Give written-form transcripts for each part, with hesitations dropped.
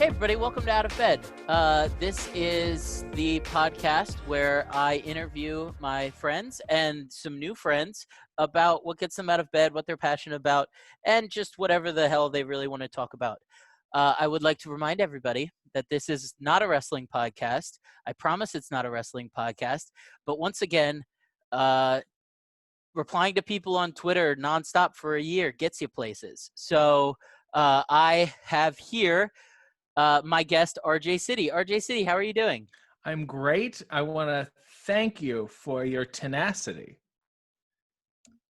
Hey everybody, welcome to Out of Bed. This is the podcast where I interview my friends and some new friends about what gets them out of bed, what they're passionate about, and just whatever the hell they really want to talk about. I would like to remind everybody that this is not a wrestling podcast. I promise it's not a wrestling podcast. But once again, replying to people on Twitter nonstop for a year gets you places. So I have here my guest, RJ City. RJ City, how are you doing? I'm great. I want to thank you for your tenacity.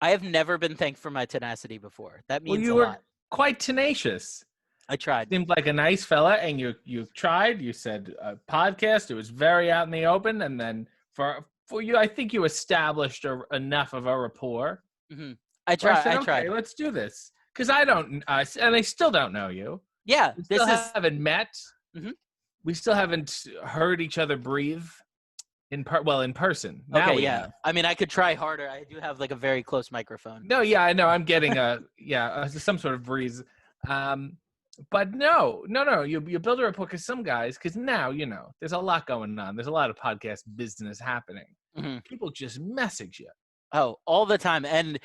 I have never been thanked for my tenacity before. That means you a were lot. quite tenacious. I tried. Seemed like a nice fella, and you tried. You said a podcast. It was very out in the open, and then for you, I think you established enough of a rapport. Mm-hmm. I tried. I tried. Okay, let's do this because I don't, and I still don't know you. Yeah, we still haven't met. Mm-hmm. We still haven't heard each other breathe in person. Now okay, yeah. have. I mean, I could try harder. I do have like a very close microphone. No, yeah, I know. I'm getting some sort of breeze. But no. You build a rapport because some guys, because now there's a lot going on. There's a lot of podcast business happening. Mm-hmm. People just message you. Oh, all the time, and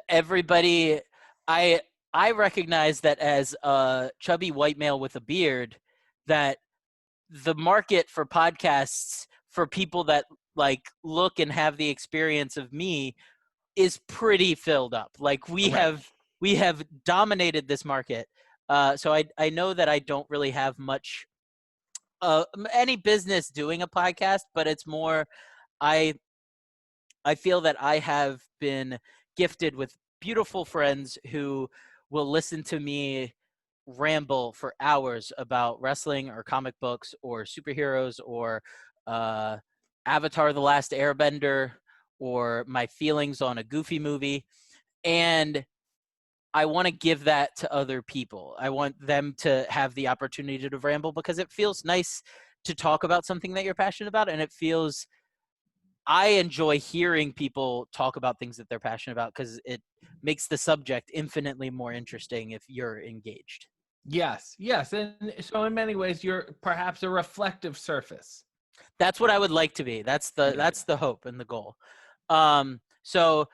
everybody. I recognize that as a chubby white male with a beard, that the market for podcasts for people that like look and have the experience of me is pretty filled up. Like we have dominated this market. So I know that I don't really have much any business doing a podcast, but it's more I feel that I have been gifted with beautiful friends who will listen to me ramble for hours about wrestling or comic books or superheroes or Avatar: The Last Airbender or my feelings on a Goofy movie. And I want to give that to other people. I want them to have the opportunity to ramble because it feels nice to talk about something that you're passionate about, and I enjoy hearing people talk about things that they're passionate about because it makes the subject infinitely more interesting if you're engaged. Yes. And so in many ways, you're perhaps a reflective surface. That's what I would like to be. That's the hope and the goal. So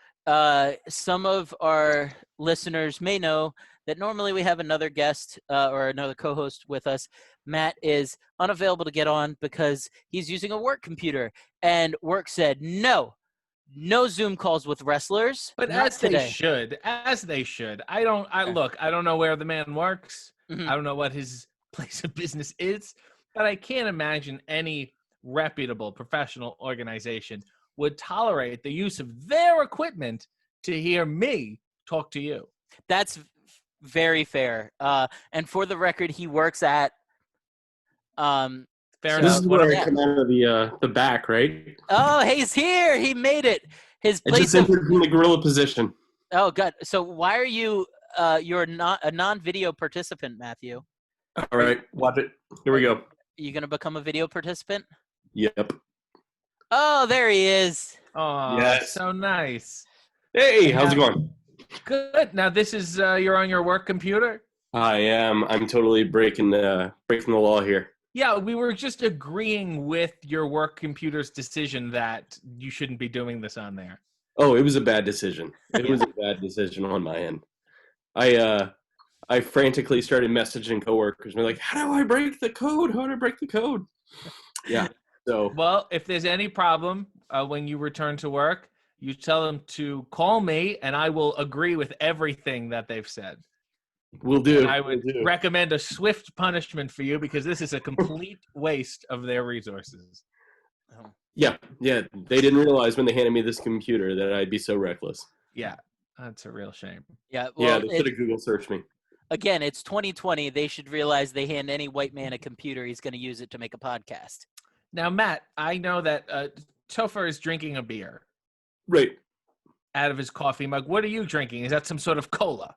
some of our listeners may know that normally we have another guest or another co-host with us. Matt is unavailable to get on because he's using a work computer, and work said no Zoom calls with wrestlers. But not they should. I don't know where the man works. Mm-hmm. I don't know what his place of business is, but I can't imagine any reputable professional organization would tolerate the use of their equipment to hear me talk to you. That's very fair. And for the record, he works at fair this enough. is where I come out of the back, right? Oh, he's here. He made it. His place I just entered from the gorilla position. Oh, God. So why are you you're not a non-video participant, Matthew? All right, watch it. Here we go. Are you going to become a video participant? Yep. Oh, there he is. Oh, yes. So nice. Hey, how's it going? Good. Now this is you're on your work computer? I am. I'm totally breaking the law here. Yeah, we were just agreeing with your work computer's decision that you shouldn't be doing this on there. Oh, it was a bad decision. It was a bad decision on my end. I frantically started messaging coworkers. And they're like, "How do I break the code? How do I break the code?" Yeah. So well, if there's any problem when you return to work, you tell them to call me, and I will agree with everything that they've said. Will do. And I would recommend a swift punishment for you because this is a complete waste of their resources. Yeah. They didn't realize when they handed me this computer that I'd be so reckless. Yeah, that's a real shame. Yeah. Well, they should have Google searched me. Again, it's 2020. They should realize they hand any white man a computer, he's going to use it to make a podcast. Now, Matt, I know that Topher is drinking a beer. Right. Out of his coffee mug. What are you drinking? Is that some sort of cola?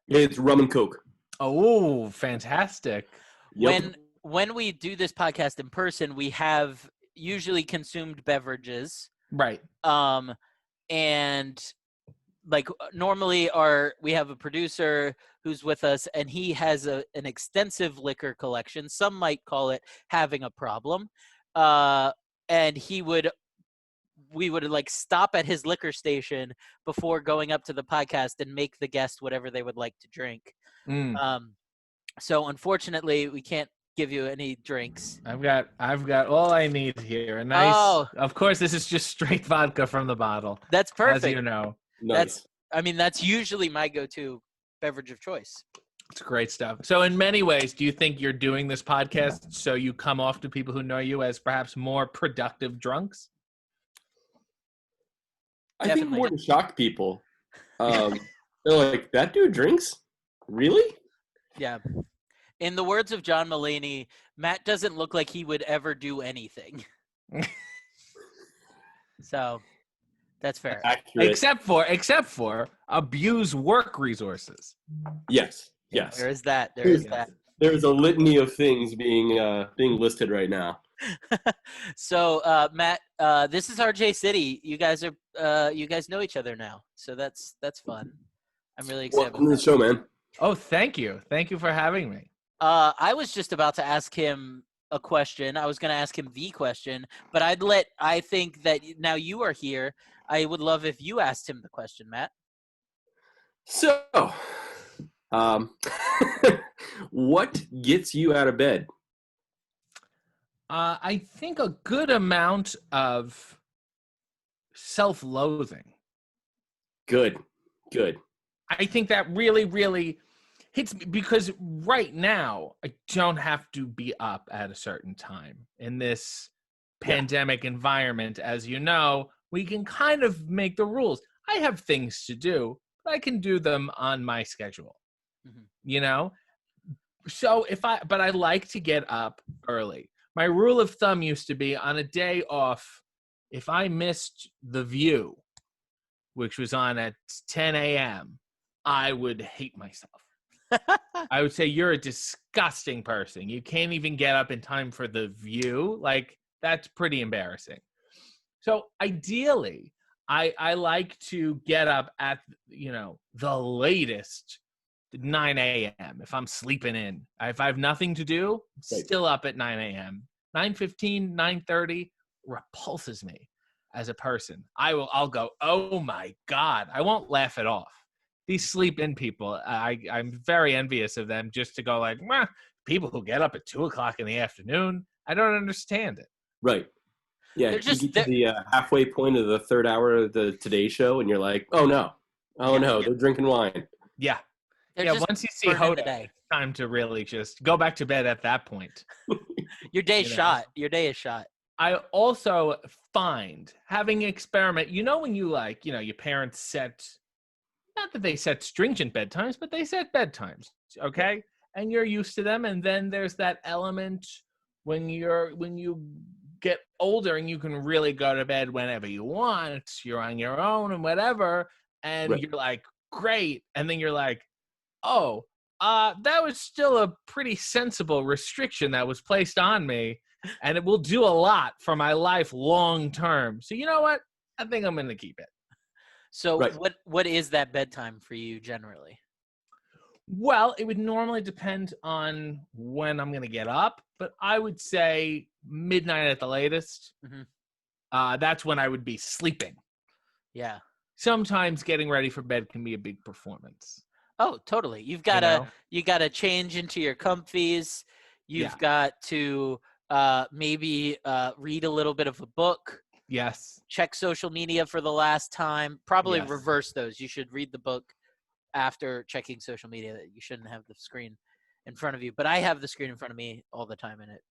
It's rum and Coke. Oh, fantastic. Yep. When we do this podcast in person, we have usually consumed beverages. Right. And like normally we have a producer who's with us, and he has an extensive liquor collection. Some might call it having a problem. And we would like stop at his liquor station before going up to the podcast and make the guest whatever they would like to drink. Mm. So unfortunately, we can't give you any drinks. I've got all I need here. A nice. Oh. Of course, this is just straight vodka from the bottle. That's perfect. As you know. Nice. That's usually my go-to beverage of choice. It's great stuff. So in many ways, do you think you're doing this podcast so you come off to people who know you as perhaps more productive drunks? I think more to shock people. They're like, that dude drinks? Really? Yeah. In the words of John Mulaney, Matt doesn't look like he would ever do anything. So that's fair. Accurate. Except for abuse work resources. Yes. There is that. There's a litany of things being listed right now. So Matt, this is RJ City. You guys know each other now, so that's fun. I'm really excited. Welcome to the show, man. Oh, thank you for having me. I was just about to ask him a question. I was going to ask him the question, but I think that now you are here, I would love if you asked him the question, Matt. So, what gets you out of bed? I think a good amount of self-loathing. Good. I think that really, really hits me because right now I don't have to be up at a certain time. In this pandemic environment, as you know, we can kind of make the rules. I have things to do, but I can do them on my schedule. Mm-hmm. You know? So but I like to get up early. My rule of thumb used to be on a day off, if I missed The View, which was on at 10 a.m., I would hate myself. I would say, you're a disgusting person. You can't even get up in time for The View. Like, that's pretty embarrassing. So ideally, I like to get up at, the latest 9 a.m. if I'm sleeping in. If I have nothing to do, still up at 9 a.m. 9:15, 9:30 repulses me as a person. I'll go, oh my God. I won't laugh it off. These sleep in people, I'm very envious of them just to go like, people who get up at 2 o'clock in the afternoon, I don't understand it. Right. Yeah, you get to the halfway point of the third hour of the Today Show, and you're like, oh no, they're drinking wine. Yeah. Once you see Hoda, it's time to really just go back to bed at that point. Your day's shot. Your day is shot. I also find having an experiment, when you your parents set, not that they set stringent bedtimes, but they set bedtimes, okay? And you're used to them. And then there's that element when you get older and you can really go to bed whenever you want, you're on your own and whatever. And You're like, great. And then you're like, oh, that was still a pretty sensible restriction that was placed on me. And it will do a lot for my life long term. So you know what? I think I'm going to keep it. So what is that bedtime for you generally? Well, it would normally depend on when I'm going to get up, but I would say midnight at the latest. Mm-hmm. That's when I would be sleeping. Yeah. Sometimes getting ready for bed can be a big performance. Oh, totally. You gotta change into your comfies. You've got to maybe read a little bit of a book. Yes. Check social media for the last time. Probably reverse those. You should read the book after checking social media. You shouldn't have the screen in front of you. But I have the screen in front of me all the time, and it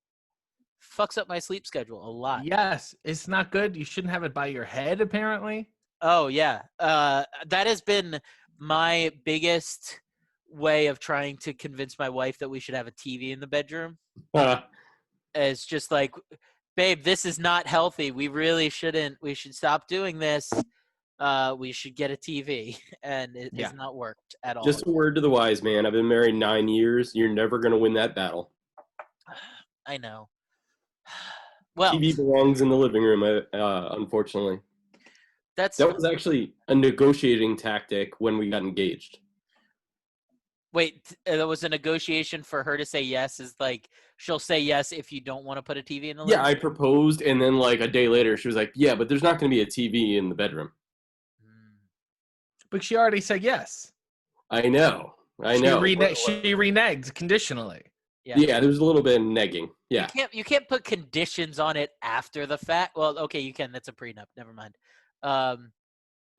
fucks up my sleep schedule a lot. Yes. It's not good. You shouldn't have it by your head, apparently. Oh, yeah. That has been my biggest way of trying to convince my wife that we should have a TV in the bedroom. It's just like, babe, this is not healthy. We really shouldn't. We should stop doing this. We should get a TV. And it has not worked at all. Just a word to the wise man. I've been married 9 years. You're never going to win that battle. I know. Well, TV belongs in the living room, unfortunately. That's That was actually a negotiating tactic when we got engaged. wait. There was a negotiation for her to say yes. Is like she'll say yes if you don't want to put a TV in the Yeah, living I proposed, and then like a day later, she was like, "Yeah, but there's not going to be a TV in the bedroom." room. But she already said yes. I know. She What- reneged conditionally. Yeah. Yeah, there was a little bit of negging. You Yeah. can't put conditions on it after the fact. Well, okay, you can. That's a prenup. Never mind.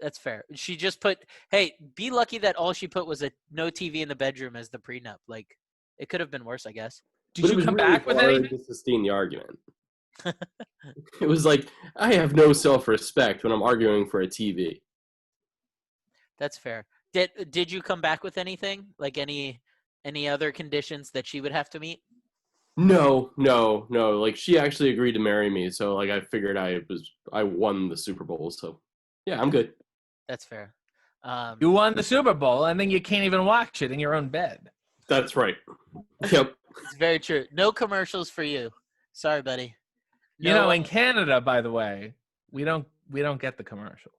That's fair. She just put, "Hey, be lucky that all she put was a no TV in the bedroom" as the prenup. Like, it could have been worse, I guess. Did But it you was come really back with hard anything? to sustain the argument. It was like, I have no self-respect when I'm arguing for a TV. That's fair. Did you come back with anything? Like any other conditions that she would have to meet? No. Like she actually agreed to marry me, so like I figured I won the Super Bowl. So yeah, I'm good. That's fair. You won the Super Bowl, and then you can't even watch it in your own bed. That's right. Yep. It's very true. No commercials for you. Sorry, buddy. You know, in Canada, by the way, we don't get the commercials.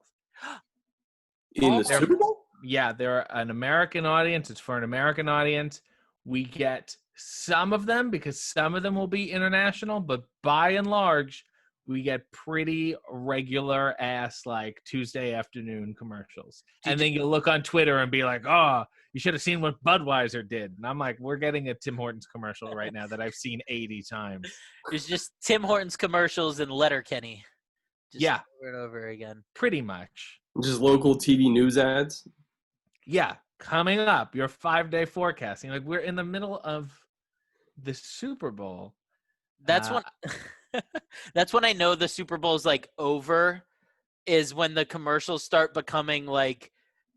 In the They're- Super Bowl? Yeah, they're an American audience. It's for an American audience. We get some of them because some of them will be international, but by and large, we get pretty regular ass like Tuesday afternoon commercials. And then you look on Twitter and be like, "Oh, you should have seen what Budweiser did." And I'm like, "We're getting a Tim Hortons commercial right now that I've seen 80 times." There's just Tim Hortons commercials and Letterkenny. Just Yeah. over and over again. Pretty much. Just local TV news ads? Yeah, coming up, your 5-day forecasting. Like we're in the middle of the Super Bowl. That's when that's when I know the Super Bowl's like over, is when the commercials start becoming like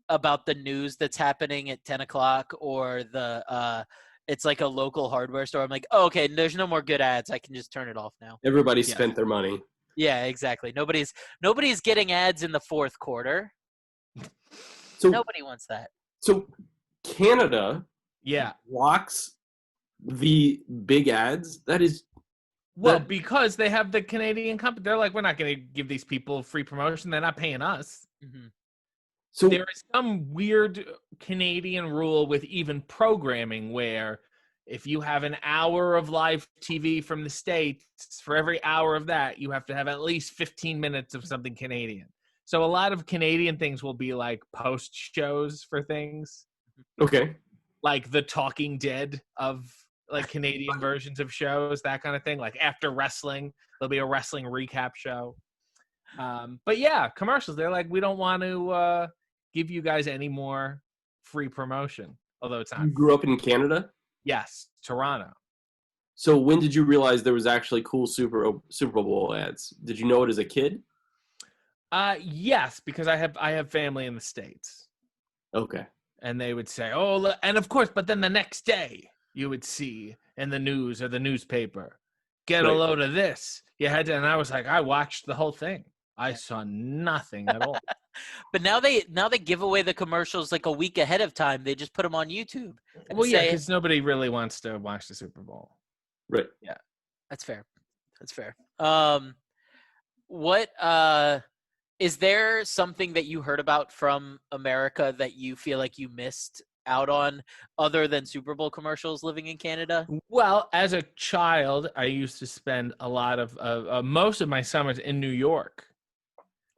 about the news that's happening at 10 o'clock, or the it's like a local hardware store. I'm like, oh, okay, there's no more good ads. I can just turn it off now. Everybody Yeah. spent their money. Yeah, exactly. Nobody's getting ads in the fourth quarter. So Nobody wants that. so Canada Yeah. blocks the big ads. That is Well, because they have the Canadian company. They're like, we're not going to give these people free promotion. They're not paying us. Mm-hmm. so There is some weird Canadian rule with even programming where if you have an hour of live TV from the States, for every hour of that, you have to have at least 15 minutes of something Canadian. So a lot of Canadian things will be like post shows for things, okay. like the Talking Dead of like Canadian versions of shows, that kind of thing. Like after wrestling, there'll be a wrestling recap show. But yeah, commercials. They're like, we don't want to give you guys any more free promotion. Although it's You not. grew up in Canada? Yes, Toronto. So when did you realize there was actually cool Super Bowl ads? Did you know it as a kid? Yes, because I have family in the States. Okay. And they would say, oh, look, and of course, but then the next day you would see in the news or the newspaper, get a Right. load of this. You had to, and I was like, I watched the whole thing. I saw nothing at all. But now they give away the commercials like a week ahead of time. They just put them on YouTube. And Well, yeah, say, because nobody really wants to watch the Super Bowl. Right. that's fair. That's fair. What is there something that you heard about from America that you feel like you missed out on other than Super Bowl commercials living in Canada? Well, as a child, I used to spend a lot of most of my summers in New York.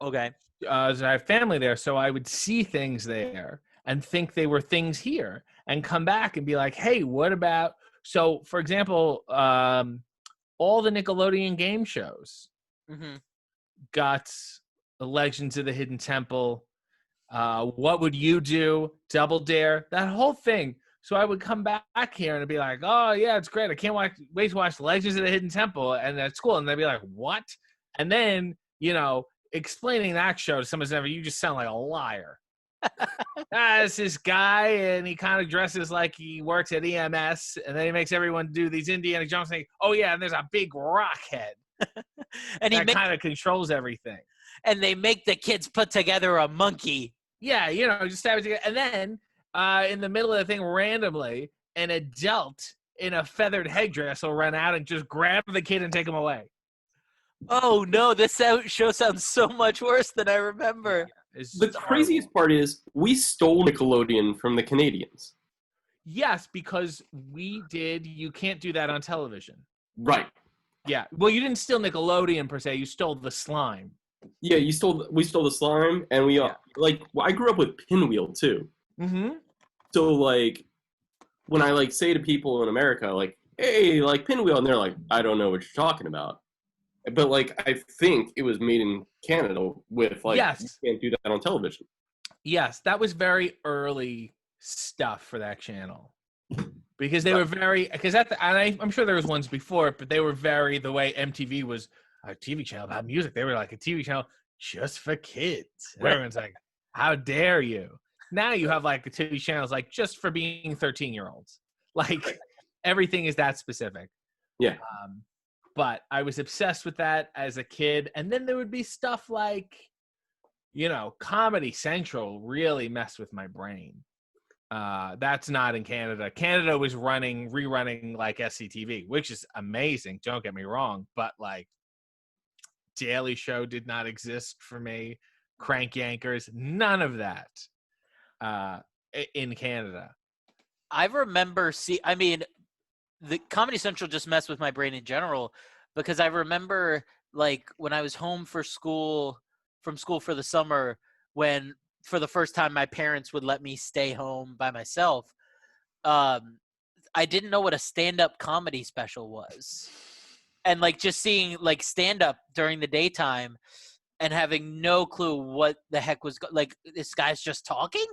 Okay. As I have family there, so I would see things there and think they were things here, and come back and be like, "Hey, what about?" So, for example, all the Nickelodeon game shows Mm-hmm. got Legends of the Hidden Temple. What would you do? Double Dare, that whole thing. So I would come back here and be like, "Oh yeah, it's great. I can't wait to watch Legends of the Hidden Temple." And at school, and they'd be like, "What?" And then explaining that show to someone's never, you just sound like a liar. It's this guy, and he kind of dresses like he works at EMS, and then he makes everyone do these Indiana Jones things. Oh yeah, and there's a big rock head And that kind of controls everything. and they make the kids put together a monkey. Yeah, just stab it together. And then in the middle of the thing, randomly, an adult in a feathered headdress will run out and just grab the kid and take him away. Oh no, this show sounds so much worse than I remember. It's The terrible. craziest part is we stole Nickelodeon from the Canadians. Yes, because we did. You can't do that on television. Right. Yeah. Well, you didn't steal Nickelodeon per se. You stole the slime. Yeah, we stole the slime, and we Yeah. I grew up with Pinwheel too. Mm-hmm. So like when I like say to people in America like, "Hey, like Pinwheel," and they're like, "I don't know what you're talking about." But like I think it was made in Canada with like Yes. you can't do that on television. Yes, that was very early stuff for that channel. Because they were very, because I'm sure there was ones before, but they were very, the way MTV was a TV channel about music, they were like a TV channel just for kids. And Right. everyone's like, how dare you? Now you have like the TV channels like just for being 13-year-olds. Like everything is that specific. Yeah. But I was obsessed with that as a kid. And then there would be stuff like, Comedy Central really messed with my brain. That's not in Canada. Canada was rerunning like SCTV, which is amazing. Don't get me wrong, but like Daily Show did not exist for me. Crank Yankers, none of that in Canada. I remember the Comedy Central just messed with my brain in general because I remember like when I was home from school for the summer when for the first time my parents would let me stay home by myself. I didn't know what a stand-up comedy special was. And like just seeing like stand-up during the daytime and having no clue what the heck was like this guy's just talking?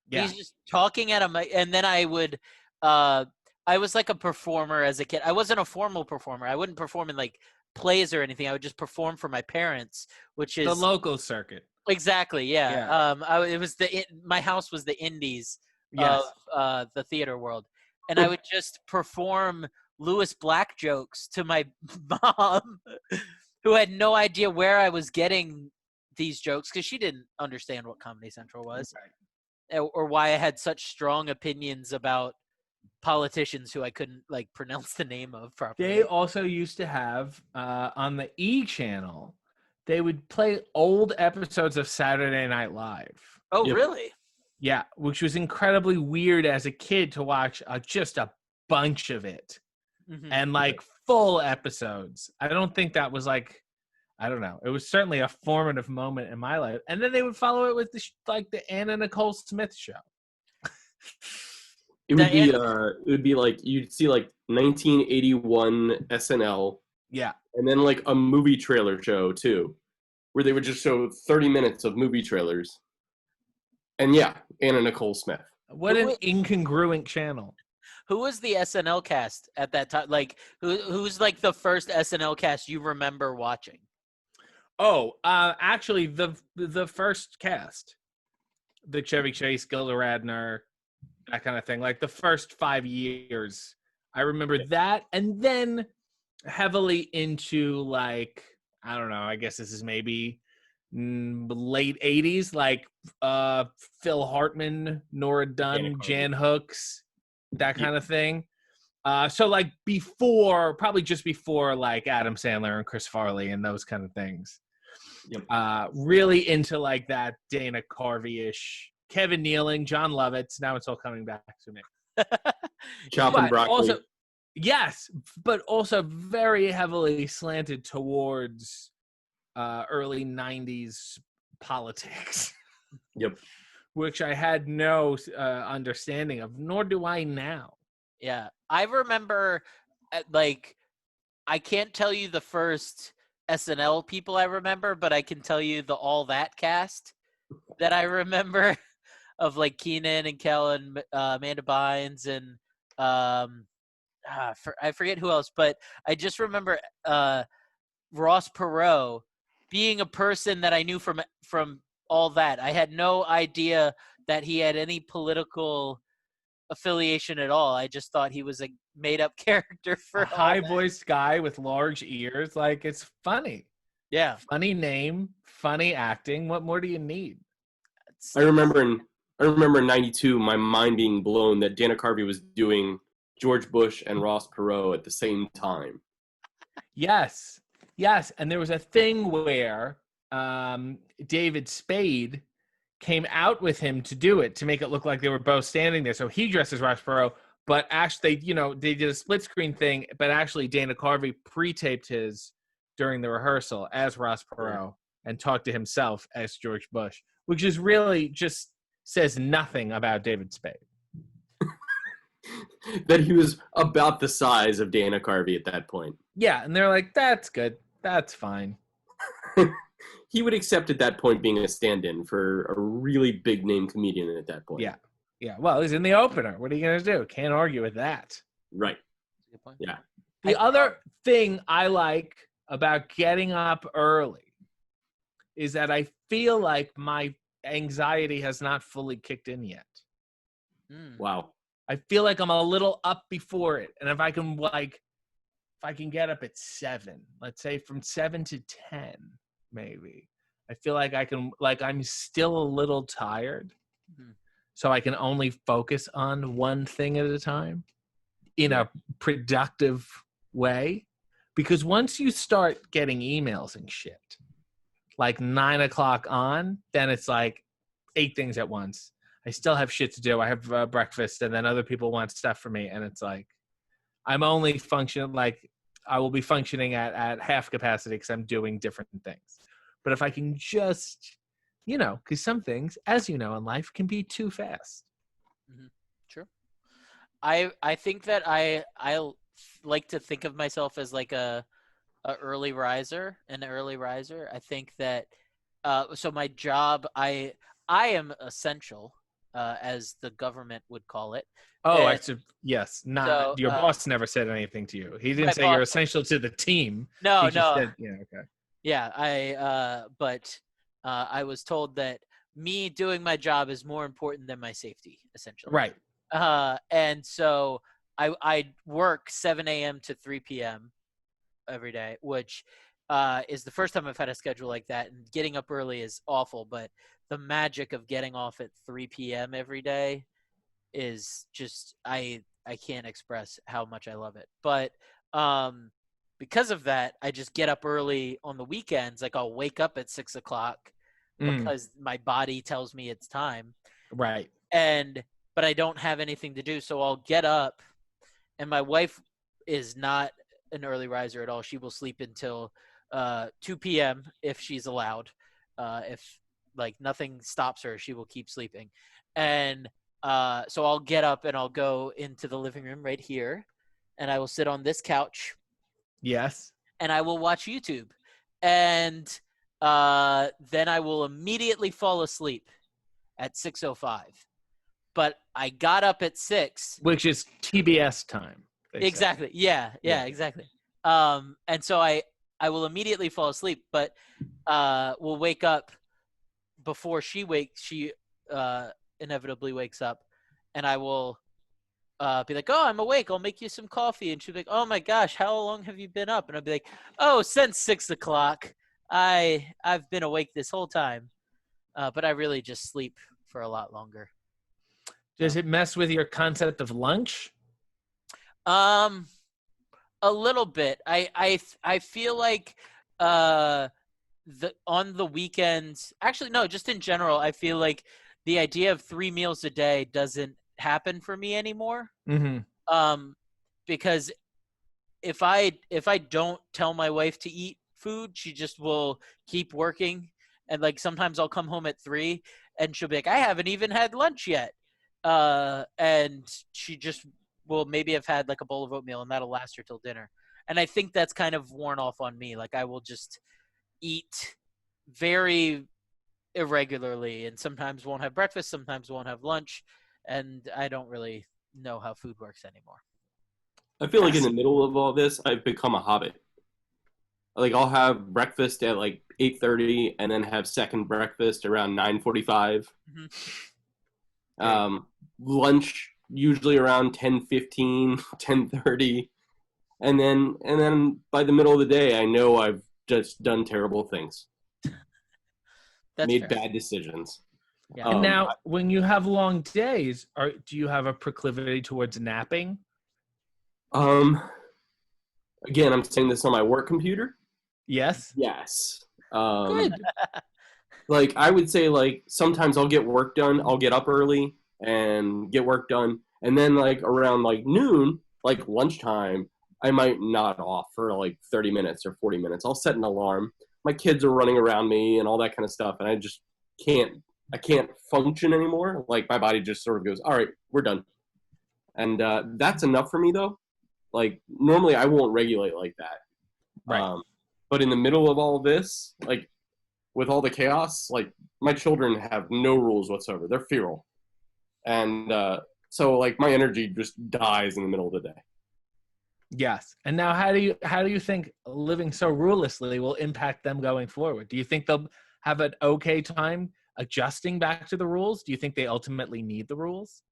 Yeah. He's just talking at him, and then I was like a performer as a kid. I wasn't a formal performer. I wouldn't perform in like plays or anything. I would just perform for my parents, which is The local circuit. exactly, yeah. Yeah. It was my house was the indies Yes. of the theater world, and I would just perform Lewis Black jokes to my mom, who had no idea where I was getting these jokes because she didn't understand what Comedy Central was. Right. Or why I had such strong opinions about politicians who I couldn't like pronounce the name of properly. They also used to have on the E channel, they would play old episodes of Saturday Night Live. Oh, Yep. really? Yeah, which was incredibly weird as a kid to watch just a bunch of it. Mm-hmm. And like full episodes. I don't think that was like, I don't know. It was certainly a formative moment in my life. And then they would follow it with the Anna Nicole Smith show. It would be like you'd see like 1981 SNL. Yeah. And then like a movie trailer show too, where they would just show 30 minutes of movie trailers. And yeah, Anna Nicole Smith. What an incongruent channel. Who was the SNL cast at that time? Like, who's like the first SNL cast you remember watching? Oh, actually, the first cast, the Chevy Chase, Gilda Radner, that kind of thing. Like the first 5 years, I remember that, and then heavily into like I don't know. I guess this is maybe late '80s, like Phil Hartman, Nora Dunn, Jan Hooks, that kind of thing. So like probably just before like Adam Sandler and Chris Farley and those kind of things. Yep. Really into like that Dana Carvey-ish, Kevin Nealon, John Lovitz. Now it's all coming back to me. Chopping broccoli. Also, yes, but also very heavily slanted towards early 90s politics. Yep. Which I had no understanding of, nor do I now. Yeah. I remember, like, I can't tell you the first SNL people I remember, but I can tell you the All That cast that I remember of, like, Keenan and Kel and Amanda Bynes and I forget who else, but I just remember Ross Perot being a person that I knew from All That. I had no idea that he had any political affiliation at all. I just thought he was a made-up character for a high-voiced guy with large ears. Like, it's funny. Yeah. Funny name, funny acting. What more do you need? I remember in '92, my mind being blown that Dana Carvey was doing George Bush and Ross Perot at the same time. Yes. Yes, and there was a thing where David Spade came out with him to do it, to make it look like they were both standing there. So he dressed as Ross Perot, but actually, they did a split screen thing, but actually Dana Carvey pre-taped his during the rehearsal as Ross Perot and talked to himself as George Bush, which is really just says nothing about David Spade. That he was about the size of Dana Carvey at that point. Yeah, and they're like, that's good. That's fine. He would accept at that point being a stand-in for a really big name comedian at that point. Yeah. Yeah. Well, he's in the opener. What are you going to do? Can't argue with that. Right. Yeah. The other thing I like about getting up early is that I feel like my anxiety has not fully kicked in yet. Wow. I feel like I'm a little up before it. And if I can get up at 7, let's say from 7 to 10, maybe, I feel like I'm still a little tired. So I can only focus on one thing at a time in a productive way. Because once you start getting emails and shit, like 9 o'clock on, then it's like 8 things at once. I still have shit to do. I have breakfast, and then other people want stuff from me. And it's like, I'm only I will be functioning at half capacity because I'm doing different things. But if I can just, because some things, as you know, in life can be too fast. True. I think that I like to think of myself as like an early riser. I think that so my job, I am essential, as the government would call it. Oh, And yes. Not so, your boss never said anything to you. He didn't say boss, you're essential to the team. No, he just no. said, yeah, okay. Yeah, but I was told that me doing my job is more important than my safety, essentially. Right. And so I work 7 a.m. to 3 p.m. every day, which is the first time I've had a schedule like that. And getting up early is awful, but the magic of getting off at 3 p.m. every day is just I can't express how much I love it. But because of that, I just get up early on the weekends. Like I'll wake up at 6 o'clock because my body tells me it's time. Right. But I don't have anything to do. So I'll get up, and my wife is not an early riser at all. She will sleep until 2 p.m. if she's allowed. If like nothing stops her, she will keep sleeping. And so I'll get up and I'll go into the living room right here, and I will sit on this couch. Yes. And I will watch YouTube. And then I will immediately fall asleep at 6:05. But I got up at 6. Which is TBS time. Exactly. Yeah, exactly. And so I will immediately fall asleep, but will wake up before she inevitably wakes up, and I will be like, oh, I'm awake. I'll make you some coffee. And she'll be like, oh my gosh, how long have you been up? And I'll be like, oh, since 6 o'clock. I've been awake this whole time. But I really just sleep for a lot longer. Does it mess with your concept of lunch? A little bit. I feel like on the weekends, actually no, just in general, I feel like the idea of 3 meals a day doesn't happen for me anymore. Because if I don't tell my wife to eat food, she just will keep working, and like sometimes I'll come home at 3 and she'll be like, I haven't even had lunch yet. And she just will maybe have had like a bowl of oatmeal, and that'll last her till dinner. And I think that's kind of worn off on me. Like I will just eat very irregularly, and sometimes won't have breakfast, sometimes won't have lunch, and I don't really know how food works anymore. I feel like in the middle of all this, I've become a hobbit. Like I'll have breakfast at like 8:30, and then have second breakfast around 9:45. Lunch usually around 10:15, 10:30, and then by the middle of the day, I know I've just done terrible things. Made bad decisions. Yeah. And now, when you have long days, do you have a proclivity towards napping? Again, I'm saying this on my work computer. Yes. Yes. Good. Like I would say, like sometimes I'll get work done. I'll get up early and get work done, and then like around like noon, like lunchtime, I might nod off for like 30 minutes or 40 minutes. I'll set an alarm. My kids are running around me and all that kind of stuff, and I just can't. I can't function anymore. Like my body just sort of goes, "All right, we're done," and that's enough for me though. Like normally I won't regulate like that. Right. But in the middle of all of this, like with all the chaos, like my children have no rules whatsoever. They're feral, and so like my energy just dies in the middle of the day. Yes. And now how do you think living so rulelessly will impact them going forward? Do you think they'll have an okay time adjusting back to the rules? Do you think they ultimately need the rules?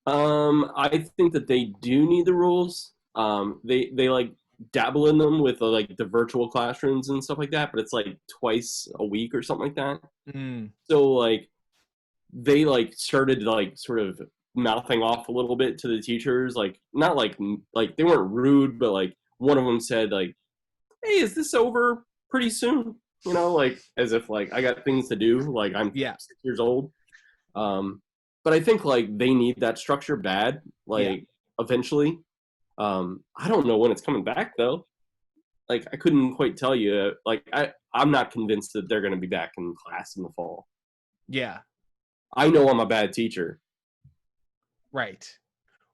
I think that they do need the rules. They like dabble in them with like the virtual classrooms and stuff like that, but it's like twice a week or something like that. Mm, So like they like started like sort of mouthing off a little bit to the teachers, like not like they weren't rude, but like one of them said like, "Hey, is this over pretty soon?" You know, like as if like I got things to do. Like I'm yeah. 6 years old. Um, but I think like they need that structure bad. Yeah. Like eventually. I don't know when it's coming back though. Like I couldn't quite tell you. Like I'm not convinced that they're going to be back in class in the fall. Yeah. I know I'm a bad teacher. Right.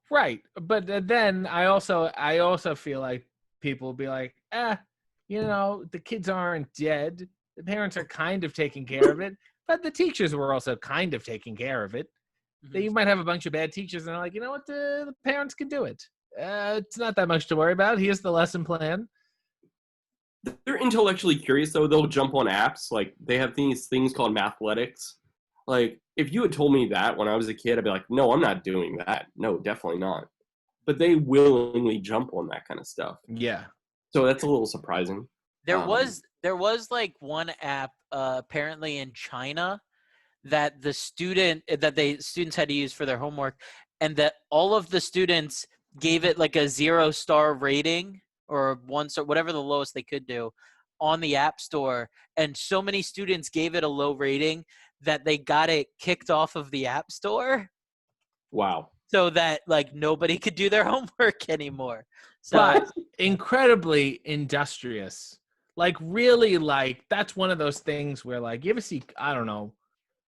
Right. But then I also feel like people will be like, the kids aren't dead. The parents are kind of taking care of it, but the teachers were also kind of taking care of it. Mhm. You might have a bunch of bad teachers, and they're like, you know what, the parents can do it. It's not that much to worry about. Here's the lesson plan. They're intellectually curious though. They'll jump on apps. Like they have these things called mathletics. Like if you had told me that when I was a kid, I'd be like, no, I'm not doing that. No, definitely not. But they willingly jump on that kind of stuff. Yeah. So that's a little surprising. There was like one app apparently in China that students had to use for their homework, and that all of the students gave it like a 0-star rating or 1 star, whatever the lowest they could do, on the App Store. And so many students gave it a low rating that they got it kicked off of the App Store, Wow. so that like nobody could do their homework anymore. So But incredibly industrious. Like, really, like, that's one of those things where, like, you ever see, I don't know,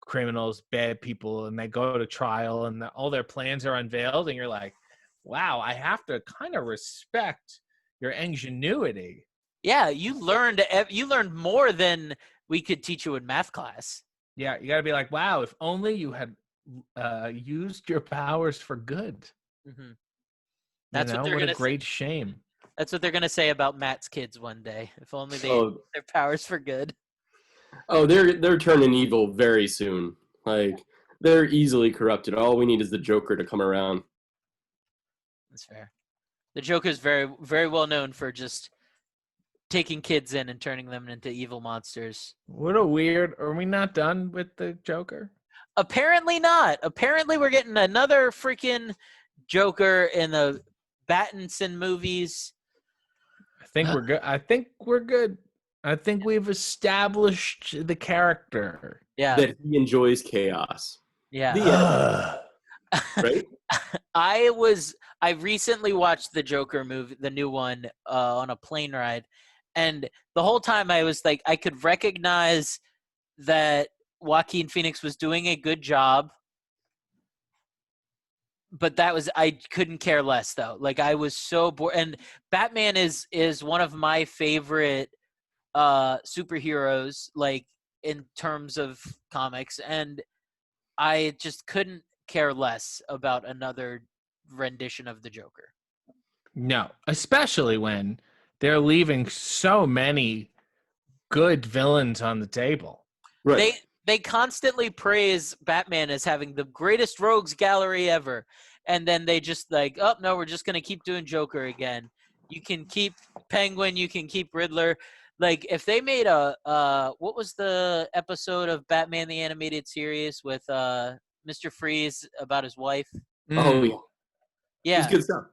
criminals, bad people, and they go to trial and all their plans are unveiled, and you're like, wow, I have to kind of respect your ingenuity. yeah, you learned more than we could teach you in math class. Yeah, you got to be like, wow, if only you had used your powers for good. Hmm. You That's what know, they're what a gonna. great shame. That's what they're gonna say about Matt's kids one day. If only they used Oh, their powers for good. oh, they're turning evil very soon. Like they're easily corrupted. All we need is the Joker to come around. That's fair. The Joker's very, very well known for just taking kids in and turning them into evil monsters. What a weird. Are we not done with the Joker? Apparently not. Apparently we're getting another freaking Joker in the Pattinson movies. I think we're good. I think we're good. I think we've established the character. Yeah, That he enjoys chaos. yeah. The end, right? I recently watched the Joker movie, the new one, on a plane ride, and the whole time I was like, I could recognize that Joaquin Phoenix was doing a good job, but I couldn't care less though. Like I was so bored, and Batman is one of my favorite superheroes, like in terms of comics, and I just couldn't care less about another rendition of the Joker. No, especially when they're leaving so many good villains on the table. Right. They constantly praise Batman as having the greatest rogues gallery ever, and then they just like, oh no, we're just gonna keep doing Joker again. You can keep Penguin, you can keep Riddler. Like if they made a what was the episode of Batman the Animated Series with Mr. Freeze about his wife? Oh yeah. It's Yeah, good stuff.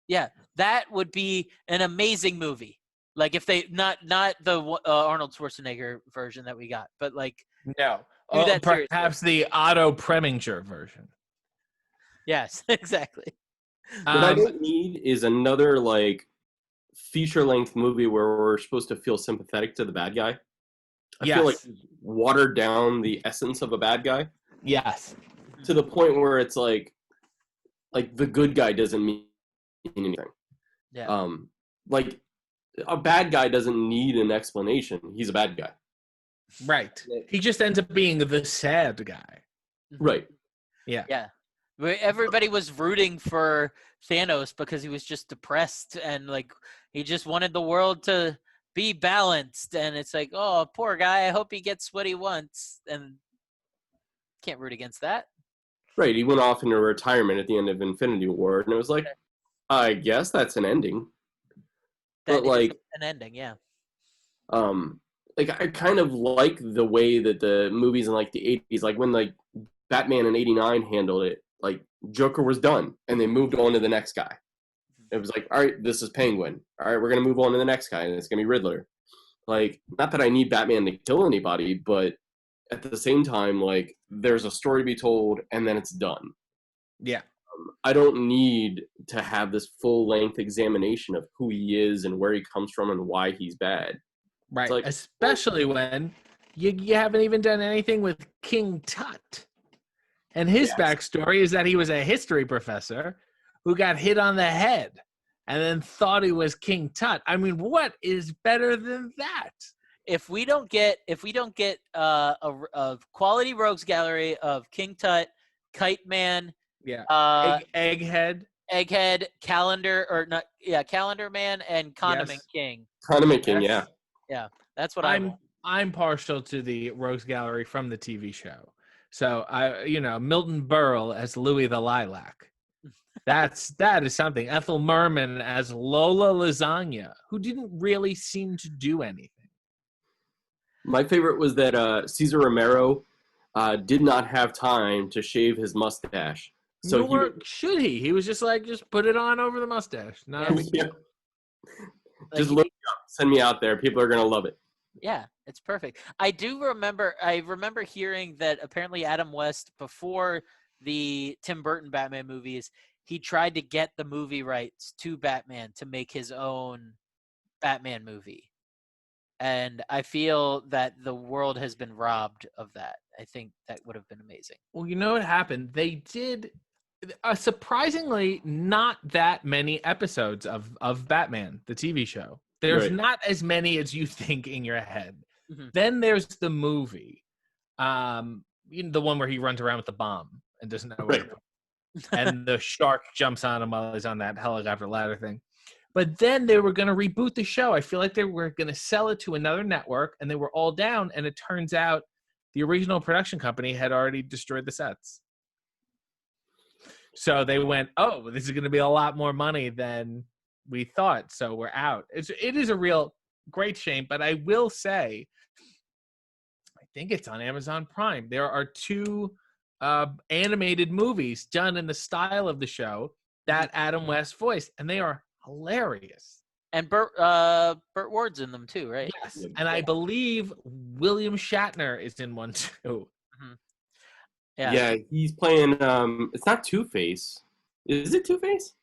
yeah, that would be an amazing movie. Like if they not the Arnold Schwarzenegger version that we got, but like No. do that seriously. Perhaps the Otto Preminger version. Yes, exactly. What I don't need is another like feature-length movie where we're supposed to feel sympathetic to the bad guy. I feel like he's watered down the essence of a bad guy. Yes. To the point where it's like the good guy doesn't mean anything. Yeah. Like a bad guy doesn't need an explanation. He's a bad guy. Right. He just ends up being the sad guy. Right. Yeah. Yeah. Everybody was rooting for Thanos because he was just depressed and like he just wanted the world to be balanced, and it's like, oh, poor guy, I hope he gets what he wants, and can't root against that. Right. He went off into retirement at the end of Infinity War, and it was like, I guess that's an ending. That But like an ending, yeah. Like I kind of like the way that the movies in like the 80s, like when like Batman in 89 handled it, like Joker was done and they moved on to the next guy. It was like, all right, this is Penguin. All right, we're going to move on to the next guy and it's going to be Riddler. Like, not that I need Batman to kill anybody, but at the same time, like there's a story to be told and then it's done. Yeah. I don't need to have this full length examination of who he is and where he comes from and why he's bad. Right. Like, especially when you haven't even done anything with King Tut. And his backstory is that he was a history professor who got hit on the head and then thought he was King Tut. I mean, what is better than that? If we don't get a quality rogues gallery of King Tut, Kite Man, Egghead, Calendar Man, and Condiment King. Condiment King, yeah. Yeah, that's what I'm. I'm partial to the rogues gallery from the TV show. So Milton Berle as Louis the Lilac. That is something. Ethel Merman as Lola Lasagna, who didn't really seem to do anything. My favorite was that Cesar Romero did not have time to shave his mustache. So should he? He was just like, just put it on over the mustache. No, yeah. Just look me up. Send me out there. People are gonna love it. Yeah, it's perfect. I remember hearing that apparently Adam West, before the Tim Burton Batman movies, he tried to get the movie rights to Batman to make his own Batman movie. And I feel that the world has been robbed of that. I think that would have been amazing. Well, you know what happened? They did surprisingly not that many episodes of Batman, the TV show. There's not as many as you think in your head. Mm-hmm. Then there's the movie, the one where he runs around with the bomb and doesn't know where to put it. And the shark jumps on him while he's on that helicopter ladder thing. But then they were going to reboot the show. I feel like they were going to sell it to another network, and they were all down. And it turns out the original production company had already destroyed the sets. So they went, oh, this is going to be a lot more money than we thought. So we're out. It is a real great shame. But I will say, I think it's on Amazon Prime. There are 2 animated movies done in the style of the show that Adam West voiced, and they are hilarious. And Burt Ward's in them too, right? Yes. And I believe William Shatner is in one too. Mm-hmm. Yeah, he's playing it's not Two-Face. Is it Two-Face?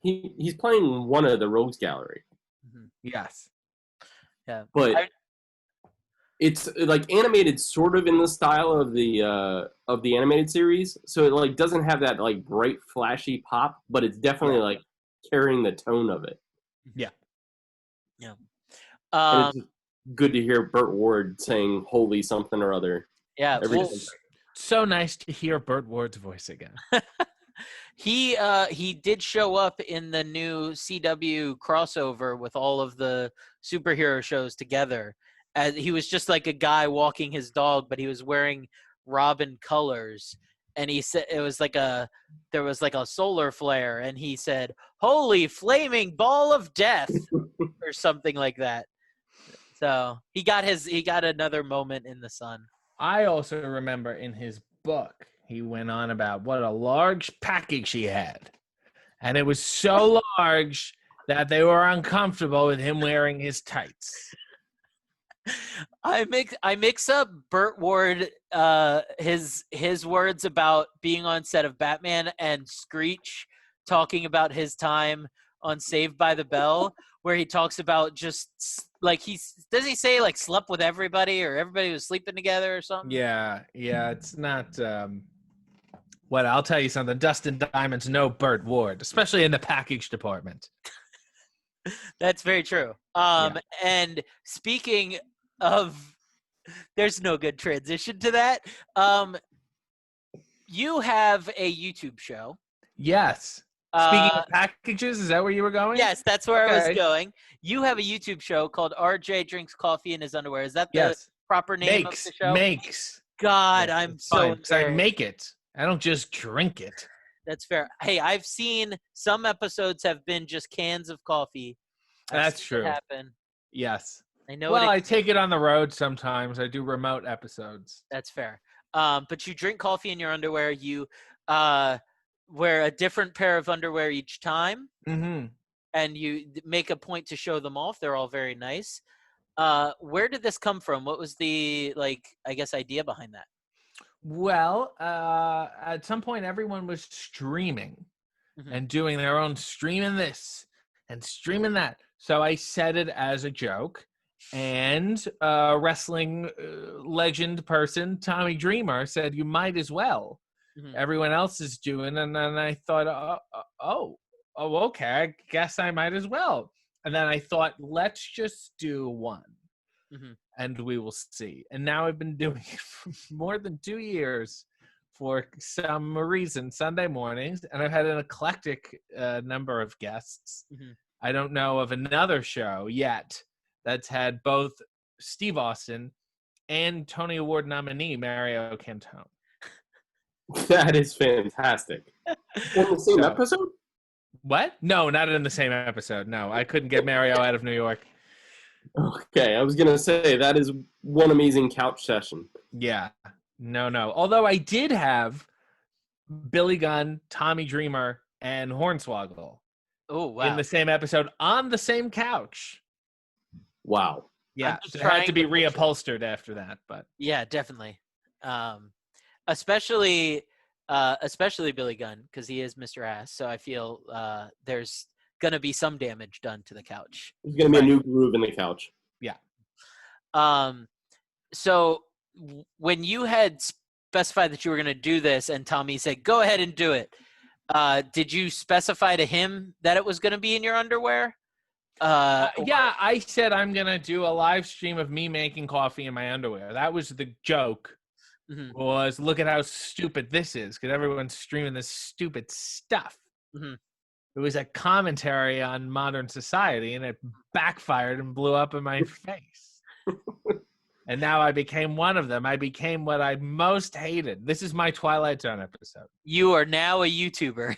He's playing one of the rogues gallery. Mm-hmm. Yes. Yeah. But it's like animated sort of in the style of the animated series. So it like doesn't have that like bright flashy pop, but it's definitely like carrying the tone of it. Yeah. Yeah. And it's good to hear Burt Ward saying holy something or other. Yeah. So nice to hear Burt Ward's voice again. He did show up in the new CW crossover with all of the superhero shows together. He was just like a guy walking his dog, but he was wearing Robin colors. And he said there was like a solar flare, and he said, "Holy flaming ball of death," or something like that. So he got another moment in the sun. I also remember in his book, he went on about what a large package he had. And it was so large that they were uncomfortable with him wearing his tights. I mix up Burt Ward, his words about being on set of Batman, and Screech talking about his time on Saved by the Bell, where he talks about just like does he say like slept with everybody or everybody was sleeping together or something? Yeah, it's not. What I'll tell you something. Dustin Diamond's no Burt Ward, especially in the package department. That's very true. And speaking of, there's no good transition to that. You have a YouTube show. Yes. Speaking of packages, is that where you were going? Yes, that's where I was going. You have a YouTube show called RJ Drinks Coffee in His Underwear. Is that the proper name of the show? Makes. God, yeah, I'm so embarrassed. I make it. I don't just drink it. That's fair. Hey, I've seen some episodes have been just cans of coffee. That's true. Happen. Yes. I know. Well, I take it on the road sometimes. I do remote episodes. That's fair. But you drink coffee in your underwear. You wear a different pair of underwear each time. Mm-hmm. And you make a point to show them off. They're all very nice. Where did this come from? What was the, idea behind that? Well, at some point, everyone was streaming and doing their own streaming this and streaming that. So I said it as a joke. And wrestling legend person, Tommy Dreamer, said, you might as well. Everyone else is doing. And then I thought, oh, okay, I guess I might as well. And then I thought, let's just do one. And we will see. And now I've been doing it for more than 2 years for some reason, Sunday mornings. And I've had an eclectic number of guests. I don't know of another show yet that's had both Steve Austin and Tony Award nominee Mario Cantone. That is fantastic. In the same episode? What? No, not in the same episode. No, I couldn't get Mario out of New York. Okay, I was going to say, that is one amazing couch session. Yeah. No. Although I did have Billy Gunn, Tommy Dreamer, and Hornswoggle in the same episode on the same couch. Wow. Yeah, so it had to be reupholstered after that, but yeah, definitely. Especially Billy Gunn, because he is Mr. Ass. So I feel there's gonna be some damage done to the couch. There's gonna be a new groove in the couch. Yeah. So when you had specified that you were gonna do this, and Tommy said, "Go ahead and do it," did you specify to him that it was gonna be in your underwear? Yeah, I said I'm gonna do a live stream of me making coffee in my underwear. That was the joke. Was look at how stupid this is, because everyone's streaming this stupid stuff. It was a commentary on modern society, and it backfired and blew up in my face. And now I became one of them. I became what I most hated. This is my Twilight Zone episode. You are now a YouTuber.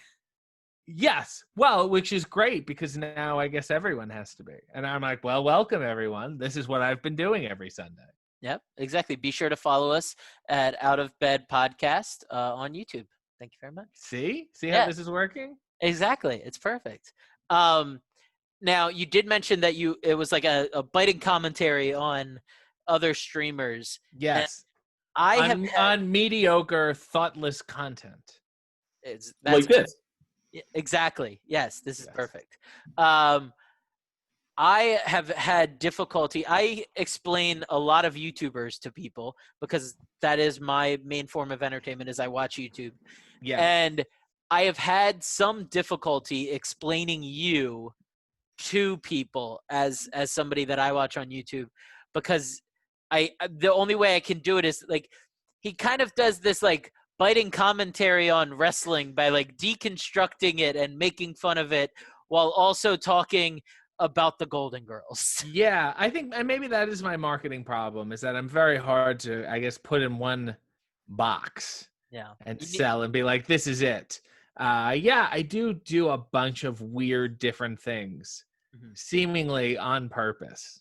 Yes. Well, which is great, because now I guess everyone has to be. And I'm like, well, welcome, everyone. This is what I've been doing every Sunday. Yep, exactly. Be sure to follow us at Out of Bed Podcast on YouTube. Thank you very much. See how this is working? Exactly. It's perfect. Now, you did mention that it was like a biting commentary on other streamers. Yes. On mediocre, thoughtless content. That's like this. Exactly. Yes, this is perfect. I have had difficulty. I explain a lot of YouTubers to people because that is my main form of entertainment is I watch YouTube. Yeah. And I have had some difficulty explaining you to people as somebody that I watch on YouTube, because the only way I can do it is like he kind of does this like biting commentary on wrestling by like deconstructing it and making fun of it while also talking about the Golden Girls. Yeah, I think and maybe that is my marketing problem, is that I'm very hard to, I guess, put in one box and sell and be like, this is it. I do a bunch of weird different things, seemingly on purpose.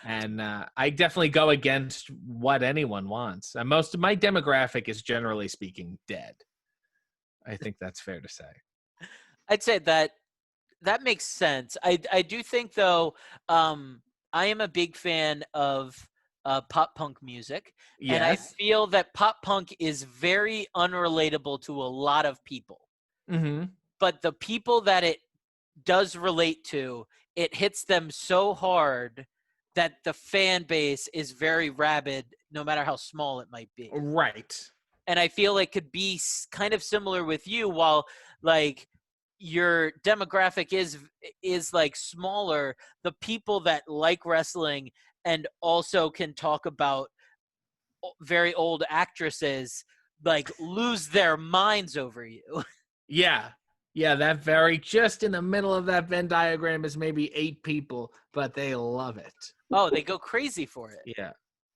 And I definitely go against what anyone wants. And most of my demographic is, generally speaking, dead. I think that's fair to say. I'd say that that makes sense. I do think though, I am a big fan of pop punk music, and I Yes. feel that pop punk is very unrelatable to a lot of people. Mm-hmm. But the people that it does relate to, it hits them so hard that the fan base is very rabid, no matter how small it might be. Right. And I feel it could be kind of similar with you, while like your demographic is like smaller, the people that like wrestling and also can talk about very old actresses like lose their minds over you. Yeah. Yeah, that very just in the middle of that Venn diagram is maybe 8 people, but they love it. Oh, they go crazy for it. Yeah.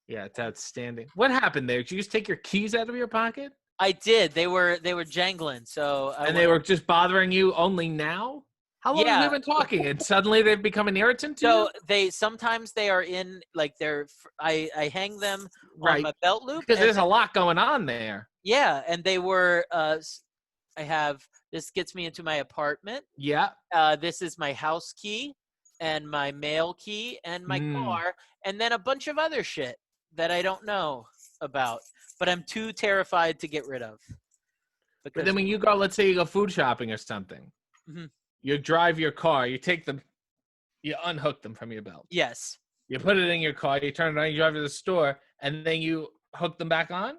Yeah, it's outstanding. What happened there? Did you just take your keys out of your pocket? I did. They were jangling, so I And they went. were just bothering you only now? How long have we Yeah. been talking? And suddenly they've become an irritant to So you? they sometimes they are in like I hang them on Right. my belt loop, Because and there's a lot going on there. yeah, and they were. I have this gets me into my apartment. Yeah. This is my house key, and my mail key, and my Mm. car, and then a bunch of other shit that I don't know about, but I'm too terrified to get rid of. But Because then when you go, let's say you go food shopping or something, Mhm. you drive your car, you take them, you unhook them from your belt. Yes. You put it in your car, you turn it on, you drive to the store, and then you hook them back on?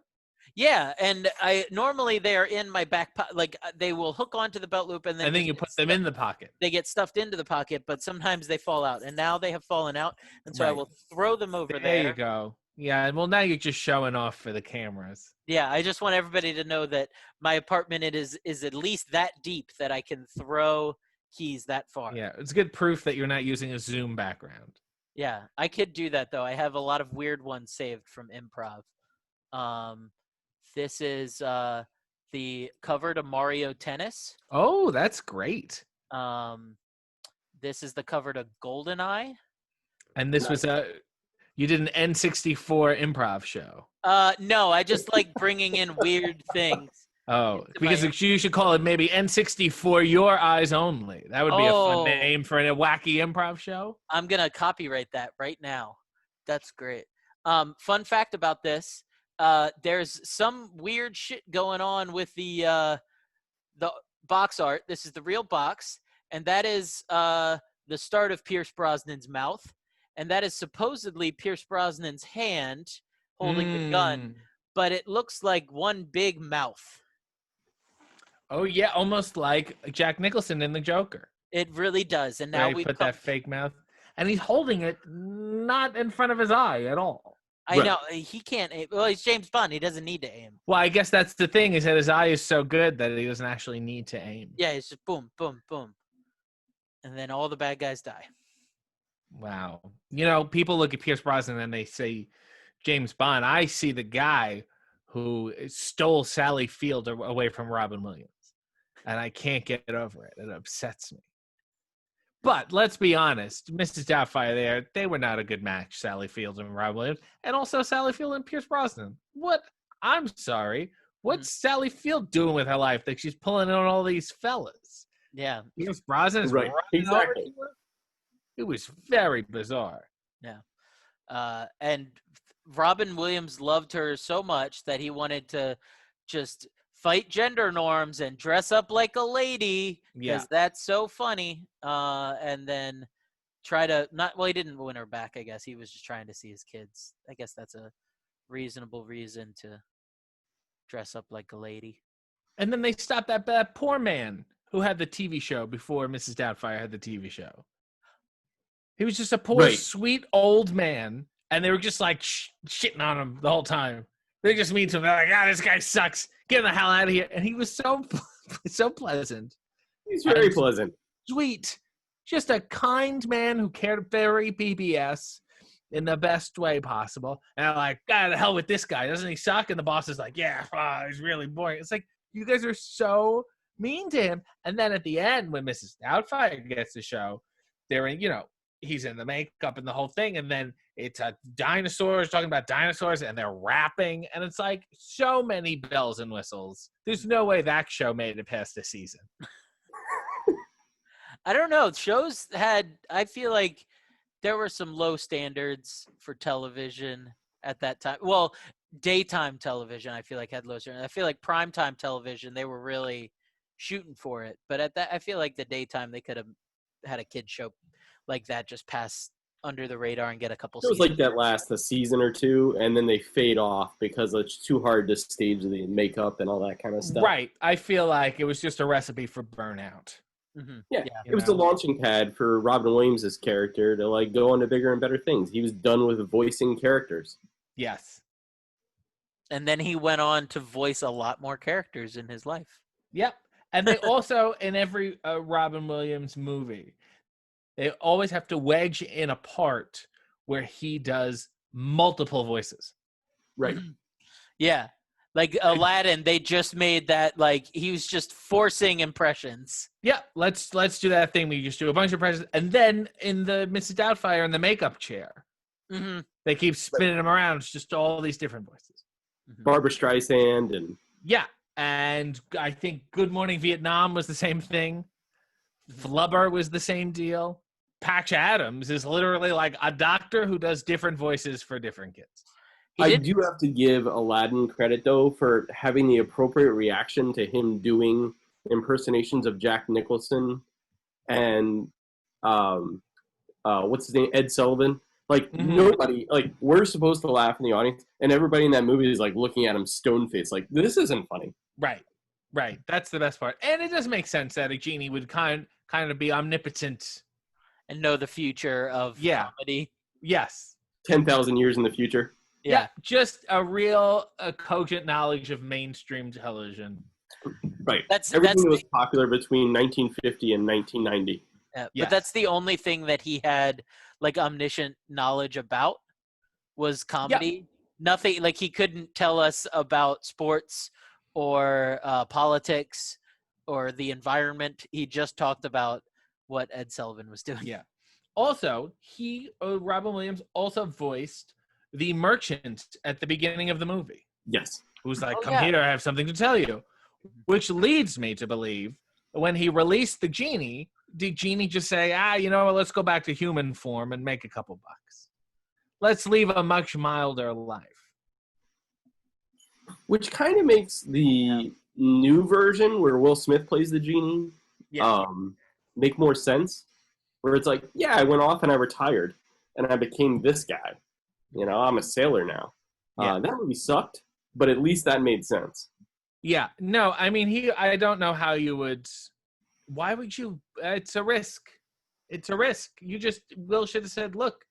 Yeah, and I normally they are in my back like they will hook onto the belt loop and then And then just you put them in the pocket. they get stuffed into the pocket, but sometimes they fall out, and now they have fallen out, and so I Right. will throw them over There you there. go. Yeah, well, now you're just showing off for the cameras. Yeah, I just want everybody to know that my apartment is at least that deep that I can throw keys that far. Yeah, it's good proof that you're not using a Zoom background. Yeah, I could do that though. I have a lot of weird ones saved from improv. Um, this is the cover to Mario Tennis. Oh, that's great. Um, this is the cover to GoldenEye. And this was you did an N64 improv show. No, I just like bringing in weird things. Oh, into my because you should call it maybe N64 Your Eyes Only. That would be a fun Oh. name for a wacky improv show. I'm gonna copyright that right now. That's great. Fun fact about this: there's some weird shit going on with the box art. This is the real box, and that is the start of Pierce Brosnan's mouth, and that is supposedly Pierce Brosnan's hand holding the gun, but it looks like one big mouth. Oh yeah, almost like Jack Nicholson in The Joker. It really does, and now Where he we've put come. that fake mouth, and he's holding it not in front of his eye at all. I Right. know he can't aim. Well, he's James Bond. He doesn't need to aim. Well, I guess that's the thing, is that his eye is so good that he doesn't actually need to aim. Yeah, it's just boom, boom, boom, and then all the bad guys die. Wow. You know, people look at Pierce Brosnan and they say James Bond. I see the guy who stole Sally Field away from Robin Williams, and I can't get over it. It upsets me. But let's be honest, Mrs. Doubtfire they were not a good match, Sally Field and Robin Williams, and also Sally Field and Pierce Brosnan. I'm sorry. What's Sally Field doing with her life that she's pulling on all these fellas? Yeah, Pierce Brosnan is Right, running over exactly. to her? It was very bizarre. and Robin Williams loved her so much that he wanted to just fight gender norms and dress up like a lady because Yeah. that's so funny. And then try to not. Well, he didn't win her back. I guess he was just trying to see his kids. I guess that's a reasonable reason to dress up like a lady. And then they stopped that poor man who had the TV show before Mrs. Doubtfire had the TV show. He was just a poor, Right. sweet old man, and they were just like shitting on him the whole time. They just mean to him. They're like, this guy sucks. Get him the hell out of here. And he was so pleasant. He's very pleasant. Sweet. Just a kind man who cared very PBS in the best way possible. And I'm like, God, the hell with this guy. Doesn't he suck? And the boss is like, yeah, he's really boring. It's like, you guys are so mean to him. And then at the end, when Mrs. Doubtfire gets the show, they're in, he's in the makeup and the whole thing. And then it's dinosaurs, talking about dinosaurs, and they're rapping. And it's like so many bells and whistles. There's no way that show made it past the season. I don't know. Shows had, I feel like there were some low standards for television at that time. Well, daytime television, I feel like had low standards. I feel like primetime television, they were really shooting for it. But at that, I feel like the daytime, they could have had a kid show like that just pass under the radar and get a couple It was seasons. like that last a season or two, and then they fade off because it's too hard to stage the makeup and all that kind of stuff. Right. I feel like it was just a recipe for burnout. Mm-hmm. Yeah, Yeah. it was the launching pad for Robin Williams' character to like go on to bigger and better things. He was done with voicing characters. Yes. And then he went on to voice a lot more characters in his life. Yep. And they also, in every Robin Williams movie, they always have to wedge in a part where he does multiple voices. Right. Yeah. Like Aladdin, they just made that, like, he was just forcing impressions. Yeah, let's do that thing. We just do a bunch of presents, and then in the Mrs. Doubtfire in the makeup chair, Mm-hmm. they keep spinning him around. It's just all these different voices. Mm-hmm. Barbara Streisand and Yeah, and I think Good Morning Vietnam was the same thing. Flubber was the same deal. Patch Adams is literally like a doctor who does different voices for different kids. I do have to give Aladdin credit, though, for having the appropriate reaction to him doing impersonations of Jack Nicholson and what's his name, Ed Sullivan. Like, nobody, like, we're supposed to laugh in the audience, and everybody in that movie is, like, looking at him stone-faced. Like, this isn't funny. Right. That's the best part. And it does make sense that a genie would kind of be omnipotent. And know the future of comedy. Yes. 10,000 years in the future. Yeah, just a real cogent knowledge of mainstream television. Right. Everything was popular between 1950 and 1990. Yeah, but that's the only thing that he had, like, omniscient knowledge about was comedy. Yeah. Nothing, like, he couldn't tell us about sports or politics or the environment. He just talked about what Ed Sullivan was doing. Yeah. Also, Robin Williams also voiced the merchant at the beginning of the movie. Yes. Who's like, come here, I have something to tell you. Which leads me to believe when he released the genie, did Genie just say, let's go back to human form and make a couple bucks. Let's leave a much milder life. Which kind of makes the new version where Will Smith plays the genie make more sense. Where it's like, I went off and I retired and I became this guy. You know, I'm a sailor now. That movie sucked, but at least that made sense. Yeah. No, I mean, I don't know how you would. Why would you? It's a risk. It's a risk. Will should have said, look,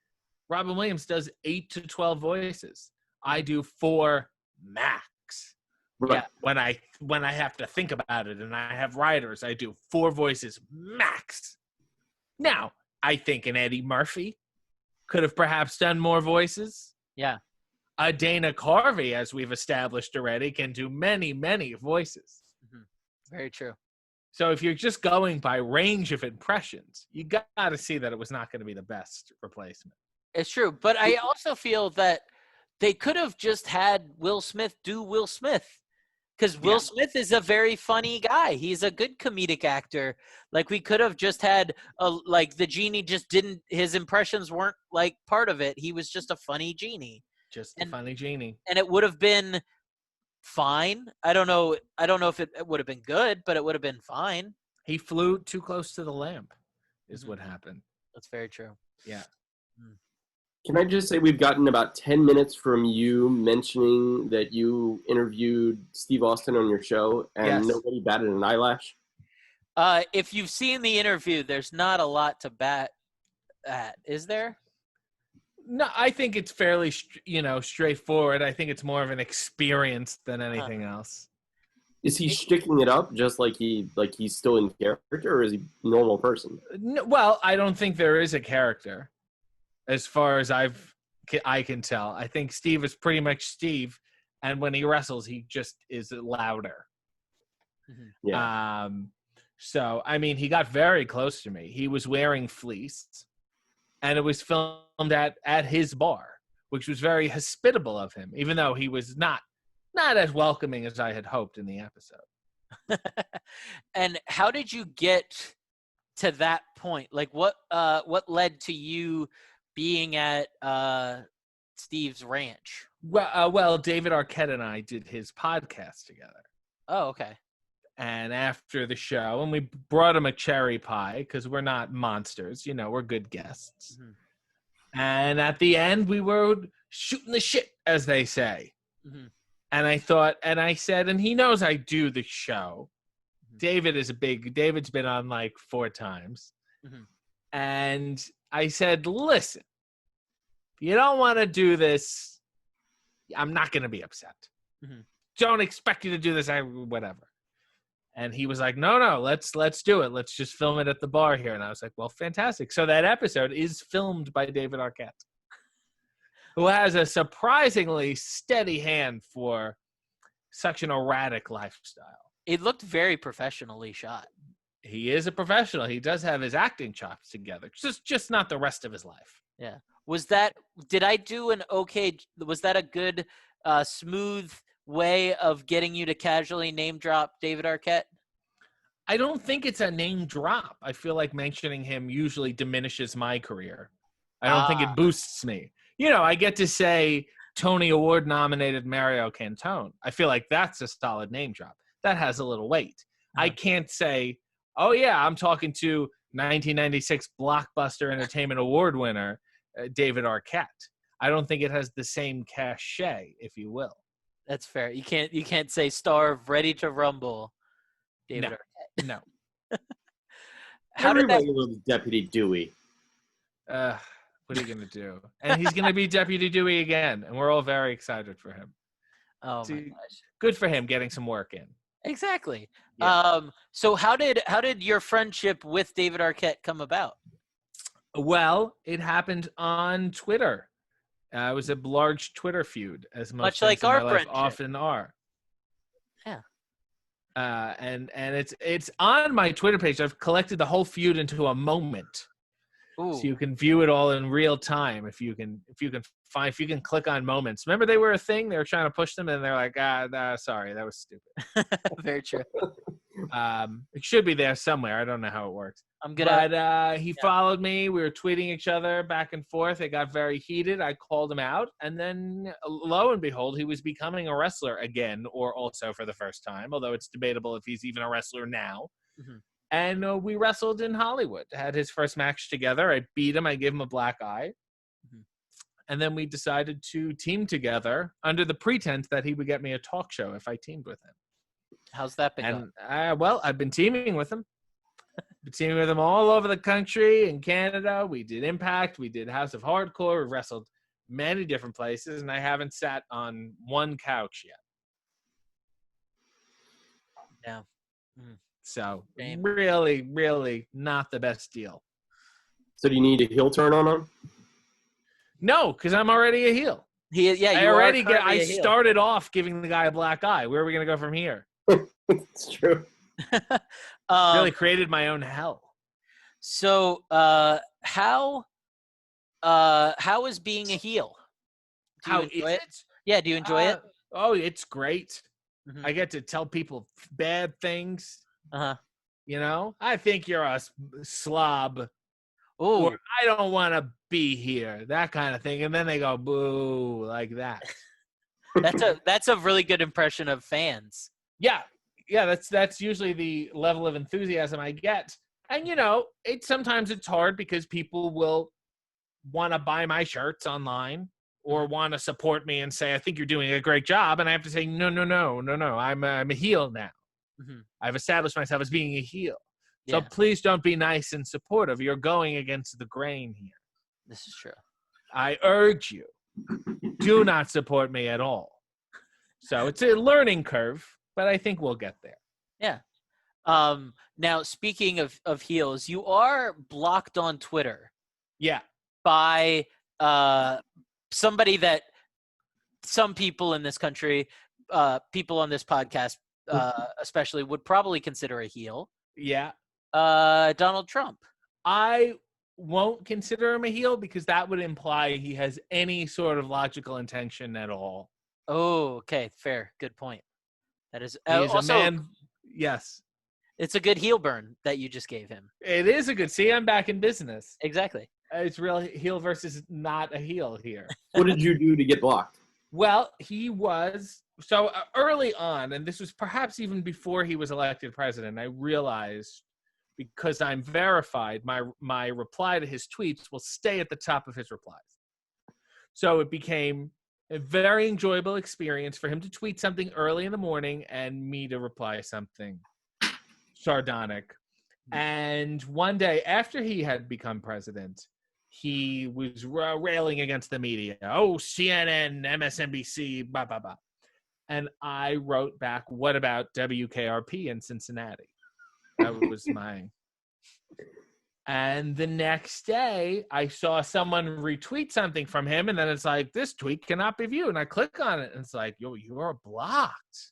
Robin Williams does 8 to 12 voices. I do 4 max. Right. Yeah. When I have to think about it and I have writers, I do 4 voices max. Now, I think an Eddie Murphy could have perhaps done more voices. Yeah. A Dana Carvey, as we've established already, can do many, many voices. Mm-hmm. Very true. So if you're just going by range of impressions, you got to see that it was not going to be the best replacement. It's true. But I also feel that they could have just had Will Smith do Will Smith. Because Will Smith is a very funny guy. He's a good comedic actor. Like, we could have just had, the genie just didn't, his impressions weren't, like, part of it. He was just a funny genie. Just a funny genie. And it would have been fine. I don't know if it would have been good, but it would have been fine. He flew too close to the lamp is what happened. That's very true. Yeah. Can I just say we've gotten about 10 minutes from you mentioning that you interviewed Steve Austin on your show and nobody batted an eyelash? If you've seen the interview, there's not a lot to bat at, is there? No, I think it's fairly, straightforward. I think it's more of an experience than anything else. Is he sticking it up just like he's still in character, or is he a normal person? No, well, I don't think there is a character, as far as I can tell. I think Steve is pretty much Steve, and when he wrestles, he just is louder. Mm-hmm. Yeah. So, I mean, he got very close to me. He was wearing fleece, and it was filmed at his bar, which was very hospitable of him, even though he was not as welcoming as I had hoped in the episode. And how did you get to that point? Like what led to you being at Steve's ranch? Well, David Arquette and I did his podcast together. Oh, okay. And after the show, and we brought him a cherry pie because we're not monsters, we're good guests. Mm-hmm. And at the end, we were shooting the shit, as they say. Mm-hmm. And I said, and he knows I do the show. Mm-hmm. David's been on like 4 times. Mm-hmm. And I said, listen, if you don't want to do this, I'm not going to be upset. Mm-hmm. Don't expect you to do this, whatever. And he was like, no, let's do it. Let's just film it at the bar here. And I was like, well, fantastic. So that episode is filmed by David Arquette, who has a surprisingly steady hand for such an erratic lifestyle. It looked very professionally shot. He is a professional. He does have his acting chops together, just not the rest of his life. Yeah. Was that a good, smooth way of getting you to casually name drop David Arquette? I don't think it's a name drop. I feel like mentioning him usually diminishes my career. I don't think it boosts me. I get to say Tony Award nominated Mario Cantone. I feel like that's a solid name drop. That has a little weight. I can't say, oh yeah, I'm talking to 1996 Blockbuster Entertainment Award winner, David Arquette. I don't think it has the same cachet, if you will. That's fair. You can't say star of Ready to Rumble, David Arquette. No. Everybody loves Deputy Dewey. What are you going to do? And he's going to be Deputy Dewey again, and we're all very excited for him. Oh my gosh. Good for him getting some work in. Exactly. Yeah. So how did your friendship with David Arquette come about? Well, it happened on Twitter. It was a large Twitter feud, as much like our friendship often are. Yeah. And it's on my Twitter page. I've collected the whole feud into a moment. Ooh. So you can view it all in real time if you can click on moments. Remember they were a thing? They were trying to push them and they're like, sorry, that was stupid. Very true. It should be there somewhere. I don't know how it works. He followed me. We were tweeting each other back and forth. It got very heated. I called him out, and then lo and behold, he was becoming a wrestler again, or also for the first time, although it's debatable if he's even a wrestler now. Mm-hmm. And we wrestled in Hollywood. Had his first match together. I beat him. I gave him a black eye. Mm-hmm. And then we decided to team together under the pretense that he would get me a talk show if I teamed with him. How's that been going? Well, I've been teaming with him. Been teaming with him all over the country. In Canada, we did Impact. We did House of Hardcore. We wrestled many different places, and I haven't sat on one couch yet. Yeah. Mm. So really, really not the best deal. So do you need a heel turn on him? No, because I'm already a heel. I started off giving the guy a black eye. Where are we going to go from here? It's true. Really created my own hell. So how is being a heel? Do you enjoy it? Yeah, do you enjoy it? Oh, it's great. Mm-hmm. I get to tell people bad things. Uh-huh. I think you're a slob. Ooh. Or I don't want to be here. That kind of thing. And then they go boo like that. That's a really good impression of fans. Yeah, that's usually the level of enthusiasm I get. And sometimes it's hard because people will want to buy my shirts online or want to support me and say, I think you're doing a great job. And I have to say, no. I'm a heel now. Mm-hmm. I've established myself as being a heel. So Yeah. please don't be nice and supportive. You're going against the grain here. This is true. I urge you, do not support me at all. So it's a learning curve, but I think we'll get there. Yeah. Now, speaking of heels, you are blocked on Twitter. Yeah. By somebody that some people in this country, people on this podcast especially, would probably consider a heel. Yeah. Donald Trump. I won't consider him a heel because that would imply he has any sort of logical intention at all. Oh, okay. Fair. Good point. That is also a man. Yes. It's a good heel burn that you just gave him. It is a good. See, I'm back in business. Exactly. It's real heel versus not a heel here. What did you do to get blocked? Well, he was so early on, and this was perhaps even before he was elected president. I realized because I'm verified, my reply to his tweets will stay at the top of his replies. So it became a very enjoyable experience for him to tweet something early in the morning and me to reply something sardonic. And one day after he had become president, he was railing against the media. Oh, CNN, MSNBC, blah, blah, blah. And I wrote back, what about WKRP in Cincinnati? That was my... And the next day, I saw someone retweet something from him, and then it's like, this tweet cannot be viewed. And I click on it, and it's like, yo, you're blocked.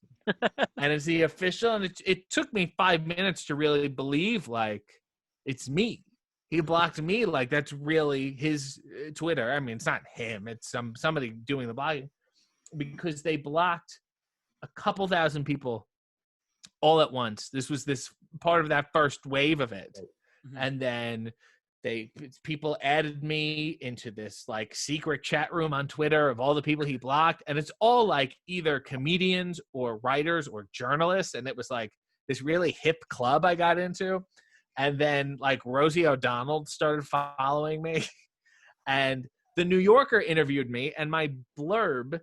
And it's the official, and it took me 5 minutes to really believe, like, it's me. He blocked me, like, that's really his Twitter. I mean, it's not him. It's somebody doing the blocking. Because they blocked a couple thousand people all at once. This was this part of that first wave of it. Mm-hmm. And then people added me into this like secret chat room on Twitter of all the people he blocked, and it's all like either comedians or writers or journalists, and it was like this really hip club I got into. And then like Rosie O'Donnell started following me, and the New Yorker interviewed me, and my blurb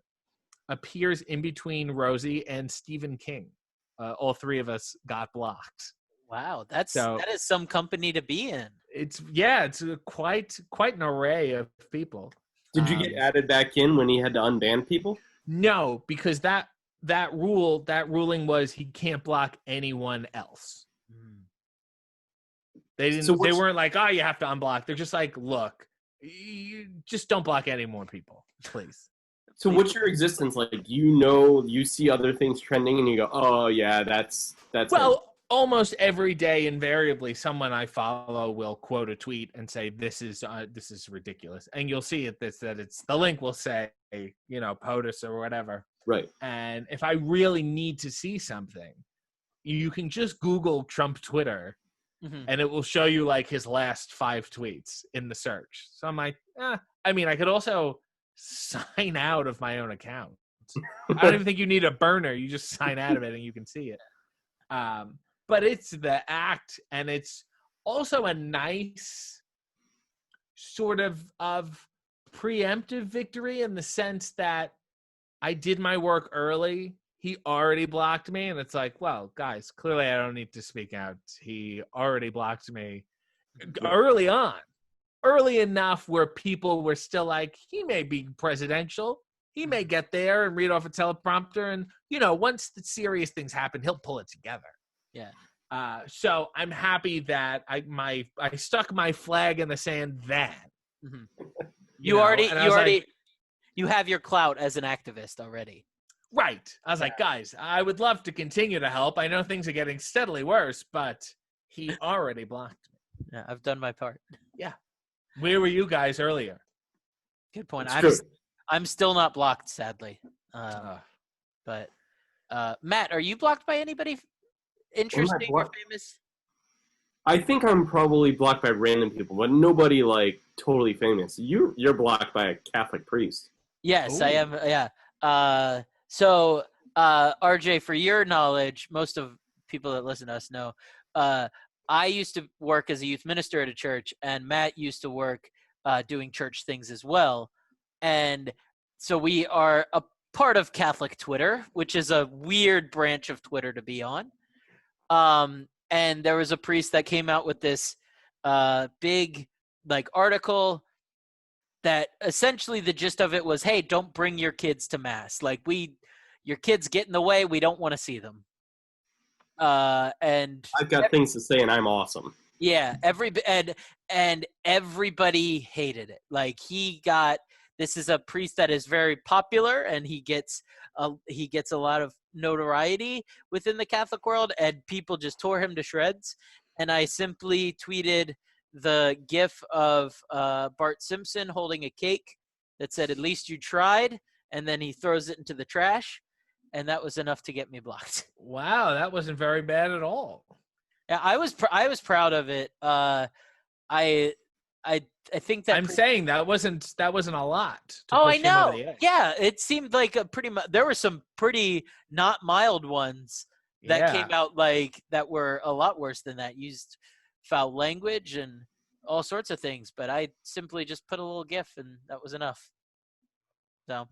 appears in between Rosie and Stephen King. All three of us got blocked. Wow, that is some company to be in. It's quite an array of people. Did you get added back in when he had to unban people? No, because that ruling was he can't block anyone else. They didn't. They weren't like, oh, you have to unblock. They're just like, look, you just don't block any more people, please. So what's your existence like? You see other things trending, and you go, oh yeah, that's well. it. Almost every day, invariably, someone I follow will quote a tweet and say, "This is ridiculous," and you'll see that it's the link will say, POTUS or whatever. Right. And if I really need to see something, you can just Google Trump Twitter, and it will show you like his last 5 tweets in the search. So I'm like, I mean, I could also sign out of my own account. I don't even think you need a burner. You just sign out of it and you can see it. But it's the act, and it's also a nice sort of preemptive victory in the sense that I did my work early. He already blocked me, and it's like, well, guys, clearly I don't need to speak out. He already blocked me early on, early enough where people were still like, he may be presidential. He may get there and read off a teleprompter, and, once the serious things happen, he'll pull it together. Yeah. So I'm happy that I stuck my flag in the sand then. You have your clout as an activist already. Right. I was like, guys, I would love to continue to help. I know things are getting steadily worse, but he already blocked me. Yeah, I've done my part. Yeah. Where were you guys earlier? Good point. I'm still not blocked, sadly. But Matt, are you blocked by anybody interesting or famous? I think I'm probably blocked by random people, but nobody like totally famous. You're blocked by a Catholic priest. Yes, Ooh. I am. Yeah. So RJ, for your knowledge, most of people that listen to us know, I used to work as a youth minister at a church, and Matt used to work doing church things as well. And so we are a part of Catholic Twitter, which is a weird branch of Twitter to be on. And there was a priest that came out with this big article that essentially the gist of it was, hey, don't bring your kids to mass. Like your kids get in the way. We don't want to see them. And I've got things to say, and I'm awesome. Yeah. And everybody hated it. Like this is a priest that is very popular, and he gets a lot of notoriety within the Catholic world, and people just tore him to shreds. And I simply tweeted the gif of Bart Simpson holding a cake that said, "At least you tried," and then he throws it into the trash, and that was enough to get me blocked. Wow, that wasn't very bad at all. Yeah, I was proud of it. I I think that I'm saying that wasn't a lot to Oh, I push him over know. the edge. Yeah, it seemed like a pretty there were some pretty not mild ones that Yeah. came out like that were a lot worse than that. Used foul language and all sorts of things, but I simply just put a little gif and that was enough. So,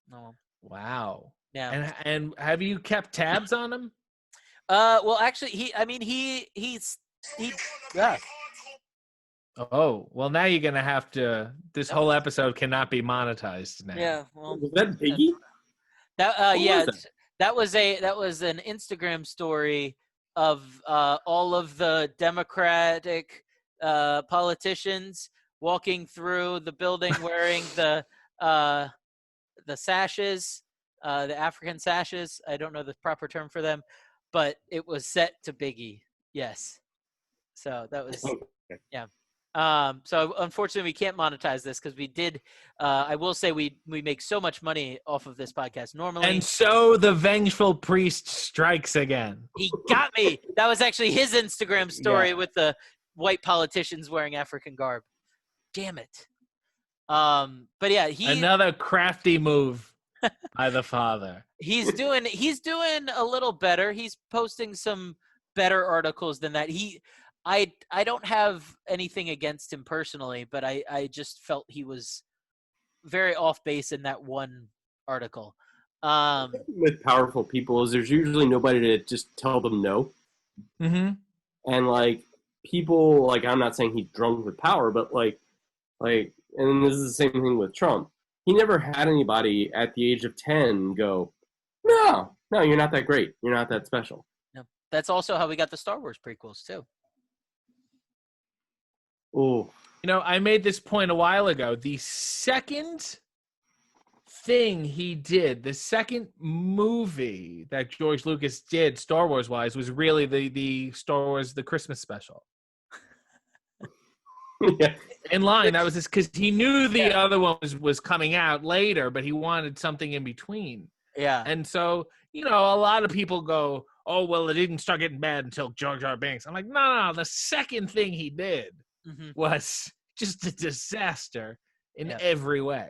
no. Wow. Yeah. And have you kept tabs on him? Well, actually, yeah. Oh, well, now you're gonna have to. This whole episode cannot be monetized now. Yeah. Well, Was that Biggie? that What yeah, was that was an Instagram story of all of the Democratic politicians walking through the building wearing the sashes, the African sashes. I don't know the proper term for them, but it was set to Biggie. Yes. So that was Okay. yeah. So unfortunately, we can't monetize this because we did. I will say we make so much money off of this podcast. Normally, And so the vengeful priest strikes again. he got me. That was actually his Instagram story Yeah. with the white politicians wearing African garb. Damn it. But yeah, Another crafty move by the father. he's doing a little better. He's posting some better articles than that. I don't have anything against him personally, but I just felt he was very off base in that one article. With powerful people is there's usually nobody to just tell them no. Mm-hmm. And like people, like I'm not saying he's drunk with power, but like, and this is the same thing with Trump. He never had anybody at the age of 10 go, no, you're not that great. You're not that special. No, that's also how we got the Star Wars prequels too. Oh, You know, I made this point a while ago. The second thing he did, the second movie that George Lucas did, Star Wars wise, was really the Star Wars the Christmas special. yeah. In line, that was just because he knew the other one was coming out later, but he wanted something in between. Yeah. And so, you know, a lot of people go, "Oh, well, it didn't start getting bad until Jar Jar Binks." I'm like, no. The second thing he did was just a disaster in every way.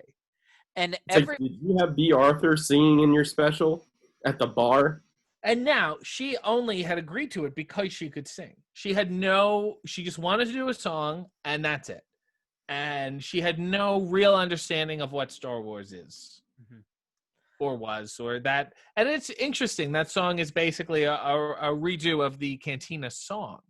And It's like, did you have B. Arthur singing in your special at the bar? And now she only had agreed to it because she could sing. She just wanted to do a song and that's it. And she had no real understanding of what Star Wars is or was or that. And it's interesting. That song is basically a redo of the Cantina song.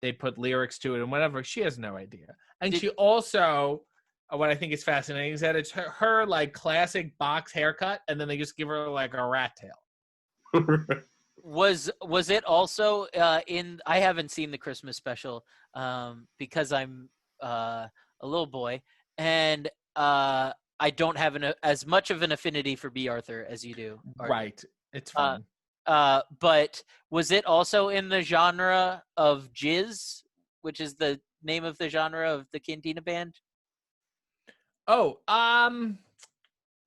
They put lyrics to it and whatever. She has no idea. And she also, what I think is fascinating is that it's her like classic box haircut. And then they just give her like a rat tail. Was it also in? I haven't seen the Christmas special because I'm a little boy, and I don't have as much of an affinity for B. Arthur as you do. Arthur. Right, it's fun. But was it also in the genre of jizz, which is the name of the genre of the Cantina Band? Oh,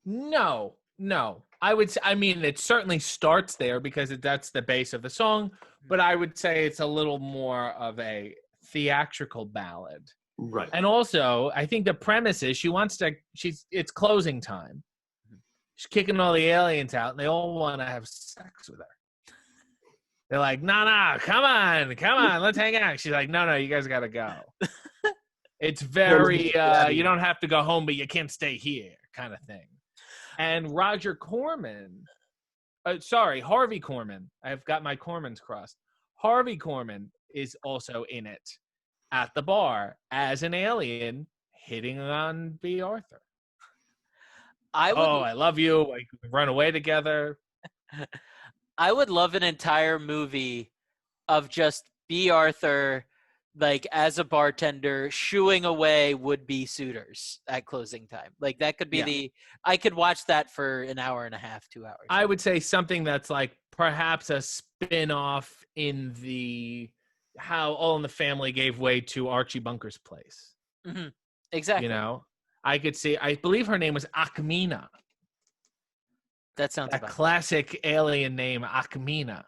no. I mean, it certainly starts there because that's the base of the song, but I would say it's a little more of a theatrical ballad. Right. And also, I think the premise is it's closing time. She's kicking all the aliens out, and they all want to have sex with her. They're like, no, come on, let's hang out. She's like, no, you guys got to go. It's very, you don't have to go home, but you can't stay here kind of thing. And Harvey Korman. I've got my Cormans crossed. Harvey Korman is also in it at the bar as an alien hitting on B. Arthur. I love you. We run away together. I would love an entire movie of just B. Arthur, like as a bartender, shooing away would-be suitors at closing time. Like that could be I could watch that for an hour and a half, 2 hours. I would say something that's like perhaps a spin-off in the how All in the Family gave way to Archie Bunker's Place. Exactly. You know, I could see. I believe her name was Ackmena. That sounds a classic alien name, Ackmena.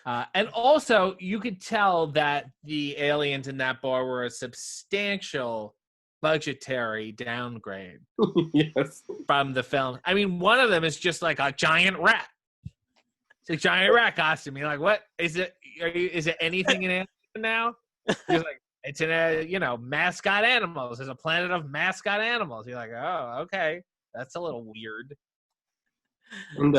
And also, you could tell that the aliens in that bar were a substantial budgetary downgrade Yes. from the film. I mean, one of them is just like a giant rat. It's a giant rat costume. You're like, what is it? Is it anything in it now? He's like, it's in a, mascot animals. There's a planet of mascot animals. You're like, oh, okay. That's a little weird. And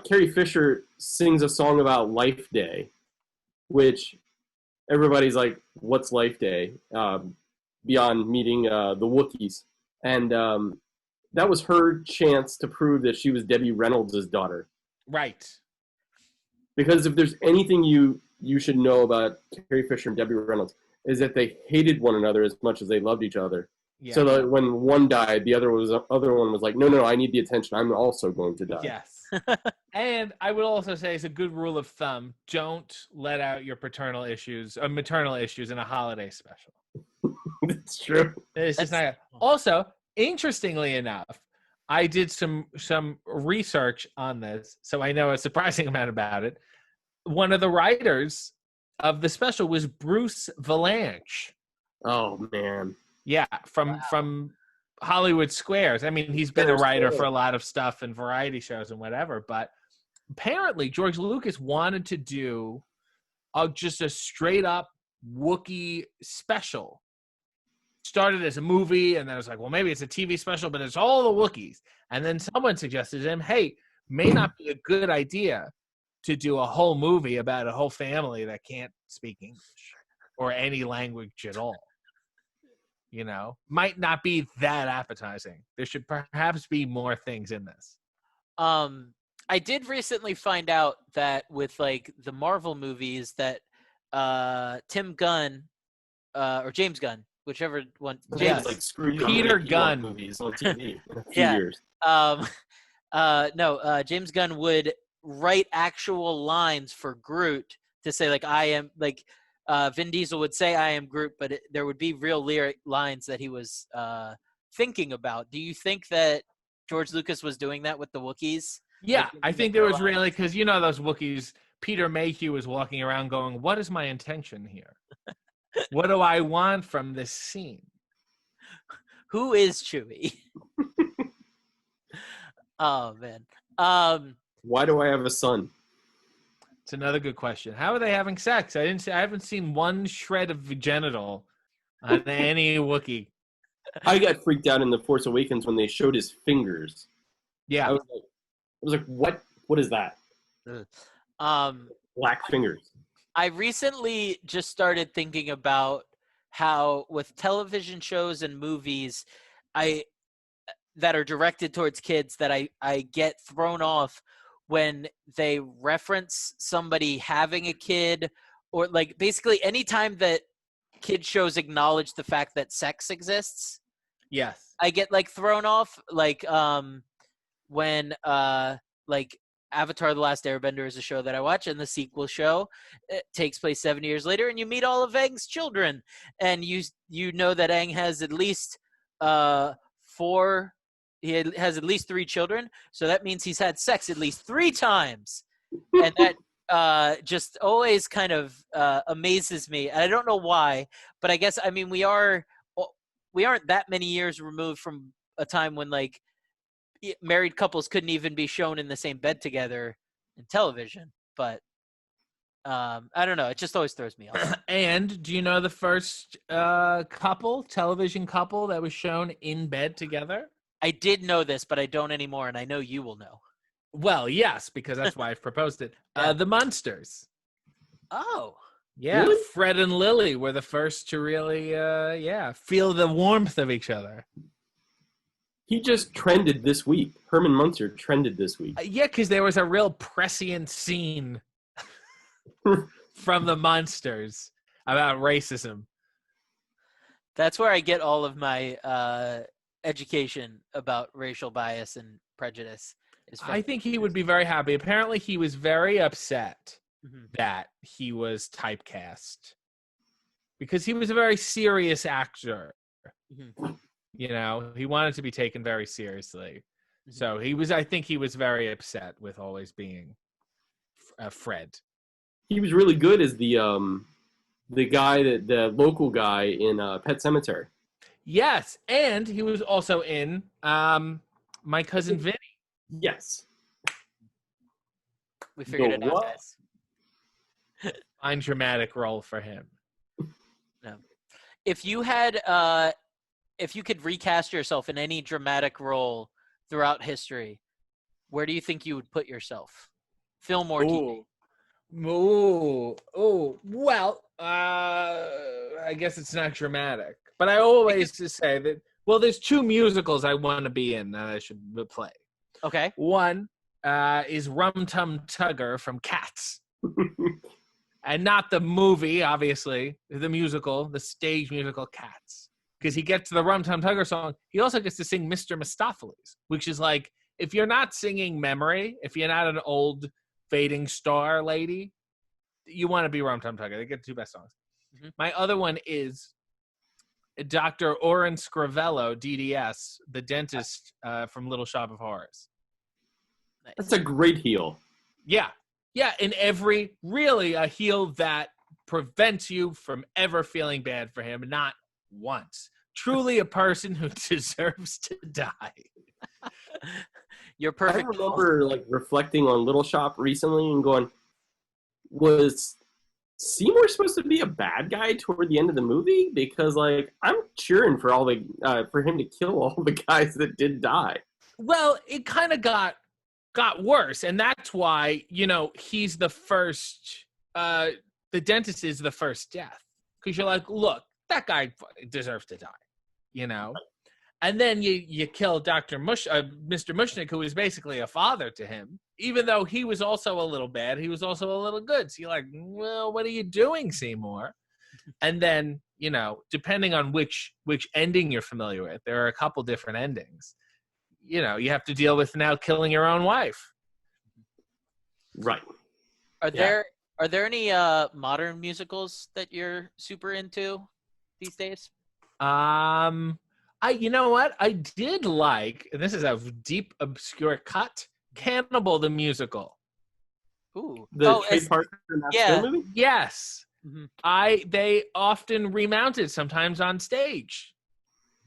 Carrie Fisher sings a song about Life Day, which everybody's like, what's Life Day? Beyond meeting the Wookiees. And that was her chance to prove that she was Debbie Reynolds' daughter. Right. Because if there's anything you should know about Carrie Fisher and Debbie Reynolds, is that they hated one another as much as they loved each other. Yeah. So that when one died, the other one was like, no, I need the attention. I'm also going to die. Yes. And I would also say, it's a good rule of thumb, don't let out your paternal issues or maternal issues in a holiday special. That's true. It's just not. Also, interestingly enough, I did some research on this, so I know a surprising amount about it. One of the writers of the special was Bruce Valanche. Oh man. Yeah, from Hollywood Squares. I mean, he's been a writer for a lot of stuff and variety shows and whatever, but apparently George Lucas wanted to do just a straight up Wookiee special. Started as a movie, and then it was like, well, maybe it's a TV special, but it's all the Wookiees. And then someone suggested to him, hey, may not be a good idea to do a whole movie about a whole family that can't speak English or any language at all. Might not be that appetizing. There should perhaps be more things in this. I did recently find out that with like the Marvel movies that Tim Gunn or James Gunn, whichever one, James like screwed Peter Gunn movies on TV in a few Yeah. years. James Gunn would write actual lines for Groot to say like I am like Vin Diesel would say I am Groot, but there would be real lyric lines that he was thinking about. Do you think that George Lucas was doing that with the Wookiees? Yeah, Like, I think there was really, because those Wookiees, Peter Mayhew was walking around going, what is my intention here? What do I want from this scene? Who is Chewie? Oh man. Why do I have a son? It's another good question. How are they having sex? I haven't seen one shred of genital on any Wookiee. I got freaked out in The Force Awakens when they showed his fingers. Yeah. I was like, what? What is that? Black fingers. I recently just started thinking about how with television shows and movies that are directed towards kids that I get thrown off when they reference somebody having a kid, or like basically anytime that kid shows acknowledge the fact that sex exists. Yes. I get like thrown off, like when like Avatar: The Last Airbender is a show that I watch, and the sequel show it takes place 7 years later, and you meet all of Aang's children, and you know that Aang has at least four. He has at least 3 children, so that means he's had sex at least 3 times, and that just always kind of amazes me. And I don't know why, but I guess we aren't that many years removed from a time when like married couples couldn't even be shown in the same bed together in television. But I don't know. It just always throws me off. And do you know the first television couple that was shown in bed together? I did know this, but I don't anymore, and I know you will know. Well, yes, because that's why I've proposed it. The Munsters. Oh. Yeah, Really? Fred and Lily were the first to really, feel the warmth of each other. He just trended this week. Herman Munster trended this week. Yeah, because there was a real prescient scene from the Munsters about racism. That's where I get all of my education about racial bias and prejudice. I think he would be very happy. Apparently, he was very upset Mhm. that he was typecast because he was a very serious actor. Mhm. You know, he wanted to be taken very seriously. Mhm. So I think he was very upset with always being Fred. He was really good as the guy the local guy in Pet Sematary. Yes, and he was also in My Cousin Vinny. Yes. We figured The it out, what? guys. Fine dramatic role for him. No. If you had, if you could recast yourself in any dramatic role throughout history, where do you think you would put yourself? Film or TV? Well, I guess it's not dramatic, but I always just say that. Well, there's two musicals I want to be in that I should play. Okay. One is Rum Tum Tugger from Cats, and not the movie, obviously, the musical, the stage musical Cats, because he gets the Rum Tum Tugger song. He also gets to sing Mr. Mistopheles, which is like, if you're not singing Memory, if you're not an old fading star lady, you want to be Rum Tum Tugger. They get the two best songs. Mm-hmm. My other one is Dr. Oren Scrivello, DDS, the dentist from Little Shop of Horrors. Nice. That's a great heel. Yeah. Yeah, in really a heel that prevents you from ever feeling bad for him, not once. Truly a person who deserves to die. You're perfect. I remember like reflecting on Little Shop recently and going, was Seymour supposed to be a bad guy toward the end of the movie? Because like I'm cheering for all the for him to kill all the guys that did die. Well, it kind of got worse, and that's why, you know, he's the first. The dentist is the first death, because you're like, look, that guy deserves to die, you know. And then you kill Mr. Mushnick, who is basically a father to him, even though he was also a little bad. He was also a little good. So you're like, well, what are you doing, Seymour? And then, you know, depending on which ending you're familiar with, there are a couple different endings. You know, you have to deal with now killing your own wife. Right. Are there any modern musicals that you're super into these days? You know what? I did like, and this is a deep, obscure cut, Cannibal the Musical. Ooh. The Trey Parker and Matt Stone movie? Yes. Mm-hmm. They often remounted sometimes on stage.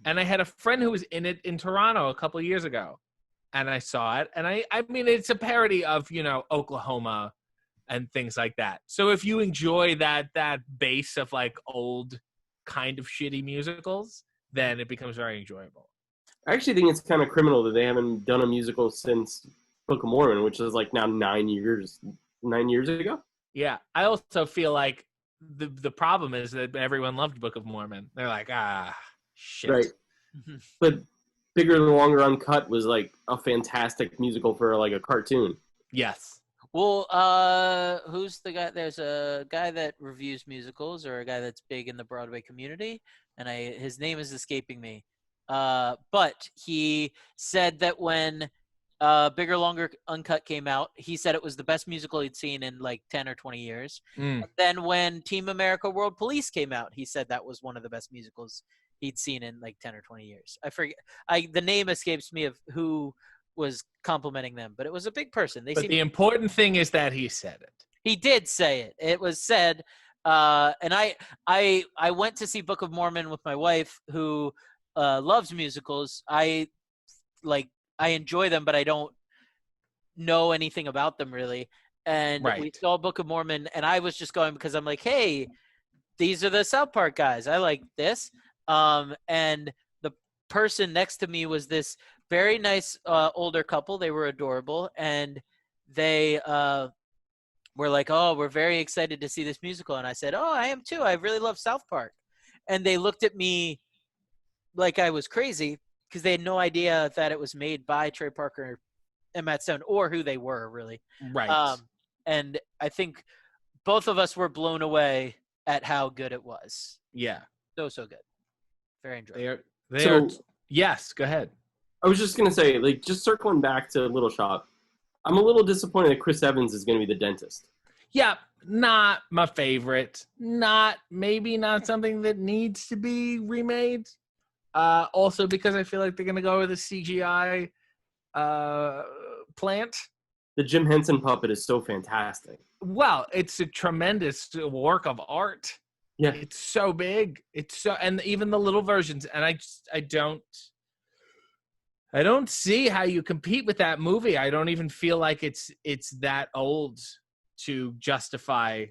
And I had a friend who was in it in Toronto a couple of years ago. And I saw it. And I mean, it's a parody of, you know, Oklahoma and things like that. So if you enjoy that base of like old kind of shitty musicals, then it becomes very enjoyable. I actually think it's kind of criminal that they haven't done a musical since Book of Mormon, which is like now 9 years ago. Yeah, I also feel like the problem is that everyone loved Book of Mormon. They're like, shit. Right. But Bigger and Longer Uncut was like a fantastic musical for like a cartoon. Yes. Well, who's the guy? There's a guy that reviews musicals, or a guy that's big in the Broadway community, and his name is escaping me. But he said that when Bigger, Longer, Uncut came out, he said it was the best musical he'd seen in like 10 or 20 years. And then when Team America World Police came out, he said that was one of the best musicals he'd seen in like 10 or 20 years. I forget. The name escapes me of who was complimenting them, but it was a big person. The important thing is that he said it. He did say it. It was said. And I went to see Book of Mormon with my wife, who loves musicals. I enjoy them, but I don't know anything about them really. And we saw Book of Mormon, and I was just going because I'm like, hey, these are the South Park guys. I like this. And the person next to me was this very nice older couple. They were adorable, and they were like, oh, we're very excited to see this musical. And I said, oh, I am too. I really love South Park. And they looked at me like I was crazy because they had no idea that it was made by Trey Parker and Matt Stone, or who they were, really. Right. And I think both of us were blown away at how good it was. Yeah. So good. Very enjoyable. Yes, go ahead. I was just going to say, like, just circling back to Little Shop, I'm a little disappointed that Chris Evans is going to be the dentist. Yeah, not my favorite. Maybe not something that needs to be remade. Also because I feel like they're going to go with a CGI plant. The Jim Henson puppet is so fantastic. Well, it's a tremendous work of art. Yeah. It's so big. And even the little versions. And I don't see how you compete with that movie. I don't even feel like it's that old to justify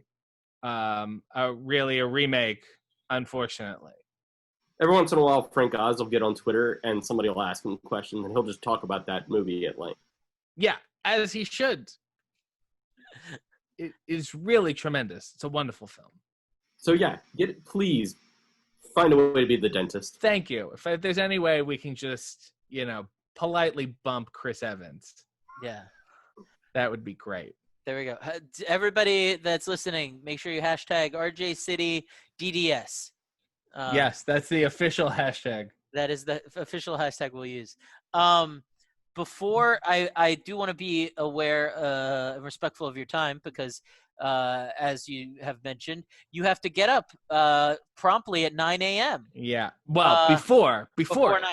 a remake, unfortunately. Every once in a while, Frank Oz will get on Twitter and somebody will ask him a question and he'll just talk about that movie at length. Yeah, as he should. It is really tremendous. It's a wonderful film. So yeah, please find a way to be the dentist. Thank you. If there's any way we can just, politely bump Chris Evans, Yeah. that would be great. There we go. Everybody that's listening, make sure you hashtag RJCityDDS. Yes, that's the official hashtag. That is the official hashtag we'll use. Before I do want to be aware and respectful of your time because, as you have mentioned, you have to get up promptly at 9 a.m. Yeah. Well, before 9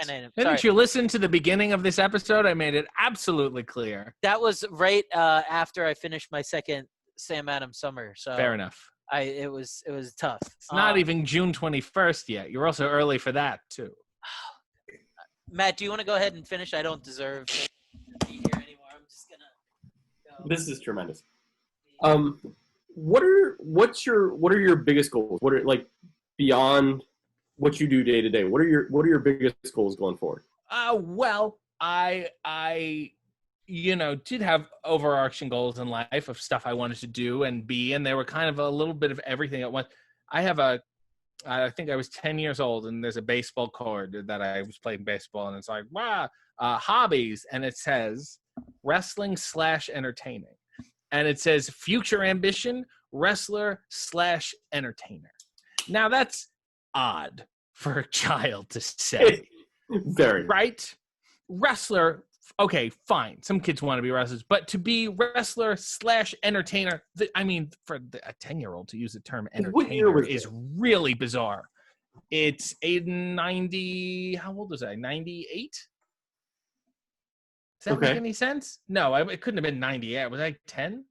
a.m. Didn't you listen to the beginning of this episode? I made it absolutely clear. That was right after I finished my second Sam Adams summer. So fair enough. It was tough. It's not even June 21st yet. You're also early for that too. Matt, do you want to go ahead and finish? I don't deserve to be here anymore. I'm just gonna go. This is tremendous. What are your biggest goals? What are, like, beyond what you do day to day? What are your biggest goals going forward? Well, I did have overarching goals in life of stuff I wanted to do and be, and they were kind of a little bit of everything at once. I think I was 10 years old, and there's a baseball card that I was playing baseball, and it's like, hobbies, and it says wrestling/entertaining. And it says future ambition, wrestler/entertainer. Now that's odd for a child to say. Very. Right? Wrestler, okay, fine. Some kids want to be wrestlers, but to be wrestler/entertainer, for a 10-year-old to use the term entertainer is really bizarre. It's 90, how old was I? 98? Does that make any sense? No, it couldn't have been 98. Was I 10?